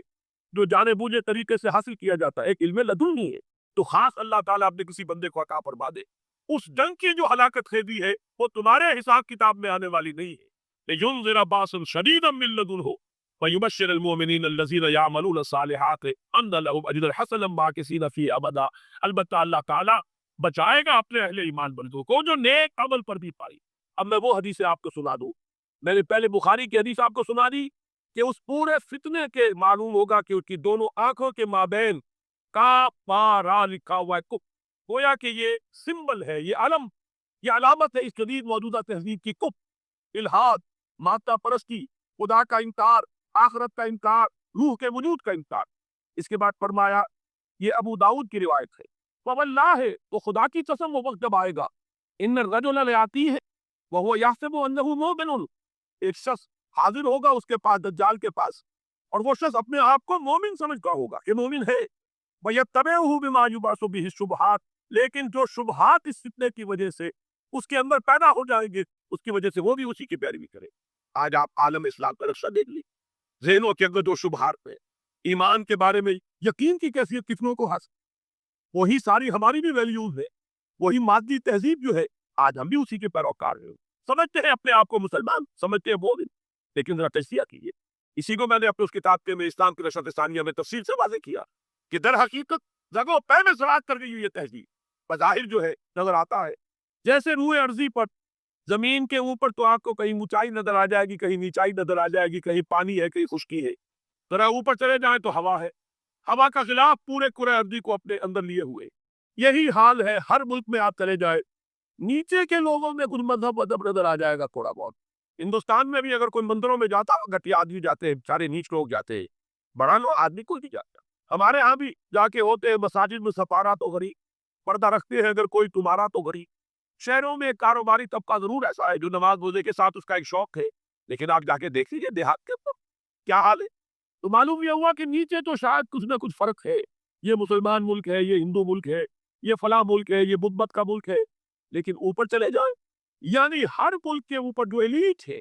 جو جانے بوجھے طریقے سے حاصل کیا جاتا ہے، ایک علم لدنی ہے تو خاص اللہ تعالیٰ اپنے کسی بندے کو عطا فرما دے، اس جنگ کی جو ہلاکت خیزی ہے وہ تمہارے حساب کتاب میں آنے والی نہیں ہے، لِيُنذِرَ بَأْسًا شَدِيدًا مِّن لَّدُنْهُ وَيُبَشِّرَ الْمُؤْمِنِينَ الَّذِينَ يَعْمَلُونَ الصَّالِحَاتِ أَنَّ لَهُمْ أَجْرًا حَسَنًا مَّاكِثِينَ فِيهِ أَبَدًا۔ البتہ اللہ تعالیٰ بچائے گا اپنے اہل ایمان بندوں کو جو نیک عمل پر بھی پائی۔ اب میں وہ حدیثیں آپ کو سنا دوں، میں نے پہلے بخاری کی حدیث آپ کو سنا دی کہ اس پورے فتنے کے معلوم ہوگا کہ اس کی دونوں آنکھوں کے مابین کا پارا لکھا ہوا ہے، گویا کہ یہ سمبل ہے، یہ علم، یہ علامت ہے اس جدید موجودہ تہذیب کی، الہاد، مادہ پرستی، خدا کا انکار، آخرت کا انکار، روح کے وجود کا انکار۔ اس کے بعد فرمایا یہ ابو داؤد کی روایت ہے، واللہ ہے تو خدا کی قسم وہ وقت جب آئے گا، ان الرجل لیاتی ہے وہو یحسب انہ مومن، ایک شخص حاضر ہوگا اس کے پاس، دجال کے پاس، اور وہ شخص اپنے آپ کو مومن سمجھتا ہوگا کہ مومن ہے، وَيَتَّبِعُهُ بِمَا يُبْعَثُ بِهِ الشُّبْهَاتِ، لیکن جو شبہات اس فتنے کی وجہ سے اس کے اندر پیدا ہو جائیں گے اس کی وجہ سے وہ بھی اسی کی پیروی کرے۔ آج آپ عالم اسلام کا نقشہ دیکھ لی، ذہنوں کے اندر جو شبہات میں ایمان کے بارے میں یقین کی کیفیت کتنوں کو حاصل، وہی ساری ہماری بھی ویلیوز ہے، وہی مادی تہذیب جو ہے آج ہم بھی اسی کے پیروکار ہیں، سمجھتے ہیں اپنے آپ کو مسلمان، سمجھتے ہیں مومن، لیکن ذرا تجزیہ کیجیے۔ اسی کو میں نے اپنے اس کتاب کے میں اسلام کی نشرت ثانیہ میں تفصیل سے واضح کیا کہ در حقیقت جگہ پہ میں زراعت کر گئی ہوئی یہ تہذیب، بظاہر جو ہے نظر آتا ہے جیسے روئے ارضی پر، زمین کے اوپر تو آپ کو کہیں اونچائی نظر آ جائے گی، کہیں نیچائی نظر آ جائے گی، کہیں پانی ہے، کہیں خشکی ہے، ذرا اوپر چلے جائیں تو ہوا ہے، ہوا کا غلاف پورے کرۂ ارضی کو اپنے اندر لیے ہوئے، یہی حال ہے ہر ملک میں آپ چلے جائے، نیچے کے لوگوں میں کچھ مذہب ادب نظر آ جائے گا تھوڑا بہت، ہندوستان میں بھی اگر کوئی مندروں میں جاتا گٹیا آدمی جاتے ہیں، سارے نیچ لوگ جاتے ہیں، بڑا لوگ آدمی کوئی نہیں جاتا، ہمارے ہاں بھی جا کے ہوتے ہیں مساجد میں سفارا تو غریب، پردہ رکھتے ہیں اگر کوئی تمہارا تو غریب، شہروں میں ایک کاروباری طبقہ ضرور ایسا ہے جو نماز روزے کے ساتھ اس کا ایک شوق ہے، لیکن آپ جا کے دیکھ لیجیے دیہات کے اندر کیا حال ہے، تو معلوم یہ ہوا کہ نیچے تو شاید کچھ نہ کچھ فرق ہے، یہ مسلمان ملک ہے، یہ ہندو ملک ہے، یہ فلاں ملک ہے، یہ بدھ مت کا ملک ہے، لیکن اوپر چلے جائیں یعنی ہر ملک کے اوپر جو ایلیٹ ہے،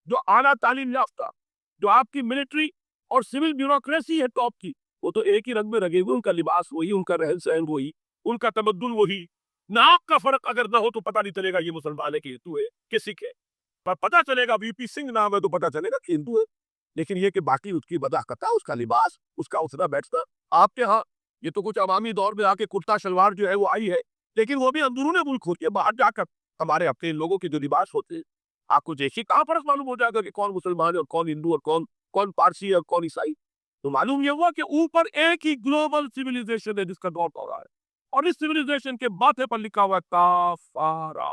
جو اعلیٰ تعلیم یافتہ، جو آپ کی ملٹری اور سول بیوروکریسی ہے ٹاپ کی، وہ تو ایک ہی رنگ میں رگے ہوئے، ان کا لباس وہی، ان کا رہن سہن وہی، ان کا تمدن وہی، ناک کا فرق اگر نہ ہو تو پتہ نہیں چلے گا یہ مسلمان ہے کہ ہندو ہے کہ سکھ ہے، پر پتہ چلے گا وی پی سنگھ نام ہے تو پتہ چلے گا کہ ہندو ہے، لیکن یہ کہ باقی اس کی بداقتہ، اس کا لباس، اس کا اٹھنا بیٹھنا، آپ کے ہاں یہ تو کچھ عوامی دور میں آ کے کرتا شلوار جو ہے وہ آئی ہے، لیکن وہ بھی اندرون ملک ہوتی ہے، باہر جا کر ہمارے اپنے لوگوں کے جو لباس ہوتے ہیں آپ کو دیکھیے کہاں فرق معلوم ہو جائے گا کہ کون مسلمان ہے اور کون ہندو اور کون پارسی ہے اور کون عیسائی، تو معلوم یہ ہوا کہ اوپر ایک ہی گلوبل سیویلائزیشن ہے جس کا دور ہو رہا ہے، اور اس سیویلائزیشن کے ماتھے پر لکھا ہوا ہے کافارا،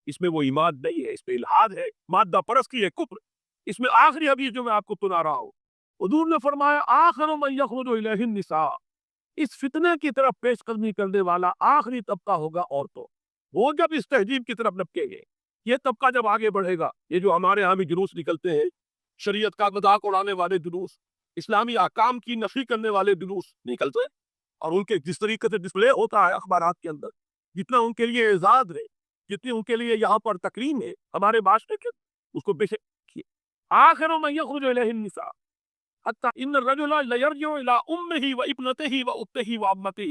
اس میں وہ ایمان نہیں ہے، اس میں الحاد ہے، مادہ پرستی ہے، کفر، اس میں آخری حدیث جو میں آپ کو سنا رہا ہوں، حضور نے فرمایا آخر من یخرج الیہ النساء، اس فتنے کی طرف پیش قدمی کرنے والا آخری طبقہ ہوگا عورتوں، وہ جب اس تہذیب کی طرف لپکیں گے، یہ طبقہ جب آگے بڑھے گا، یہ جو ہمارے ہاں بھی جلوس نکلتے ہیں، شریعت کا مذاق اڑانے والے جلوس، اسلامی احکام کی نفی کرنے والے جلوس نکلتے ہیں، اور ان کے جس طریقے سے ڈسپلے ہوتا ہے اخبارات کے اندر، جتنا ان کے لیے اعزاز ہے، جتنی ان کے لیے یہاں پر تکریم ہے ہمارے معاشرے کے، اس کو بے شک کیے، آخر من یخرج الیہ النساء حتی ان الرجل لیرجع الی امہ و ابنتہ و اختہ و عمتہ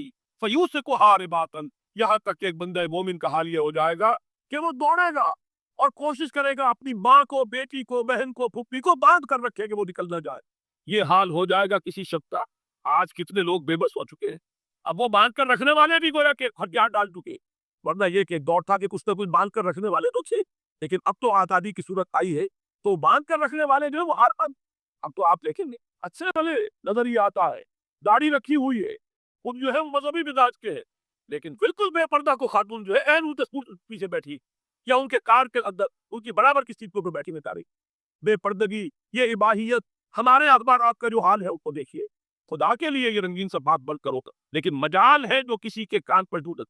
فیوسکھا رباطا، یہاں تک کہ ایک بندہ مومن کا حال یہ ہو جائے گا کہ وہ دوڑے گا اور کوشش کرے گا اپنی ماں کو، بیٹی کو، بہن کو، پھپھی کو باندھ کر رکھے کہ وہ نکل نہ جائے، یہ حال ہو جائے گا کسی شخص کا۔ آج کتنے لوگ بے بس ہو چکے ہیں، اب وہ باندھ کر رکھنے والے بھی گویا کہ ہتھیار ڈال چکے، ورنہ یہ کہ ایک دور تھا کہ کچھ نہ کچھ باندھ کر رکھنے والے تو تھے، لیکن اب تو آزادی کی صورت آئی ہے تو باندھ کر رکھنے والے جو ہے وہ ہر بند، اب تو آپ دیکھیں گے اچھے بھلے نظر ہی آتا ہے، داڑھی رکھی ہوئی ہے، خود جو ہے وہ مذہبی مزاج کے ہے، لیکن بالکل بے پردہ کو خاتون جو ہے این پیچھے بیٹھی، یا ان کے کار کے اندر ان کی برابر کی سیٹ پر بیٹھی نظر آ رہی، بے پردگی، یہ اباحیت، ہمارے اخبارات کا جو حال ہے اس کو دیکھیے، خدا کے لیے یہ رنگین سا بات بند کرو، لیکن مجال ہے جو کسی کے کان پر ڈھونڈ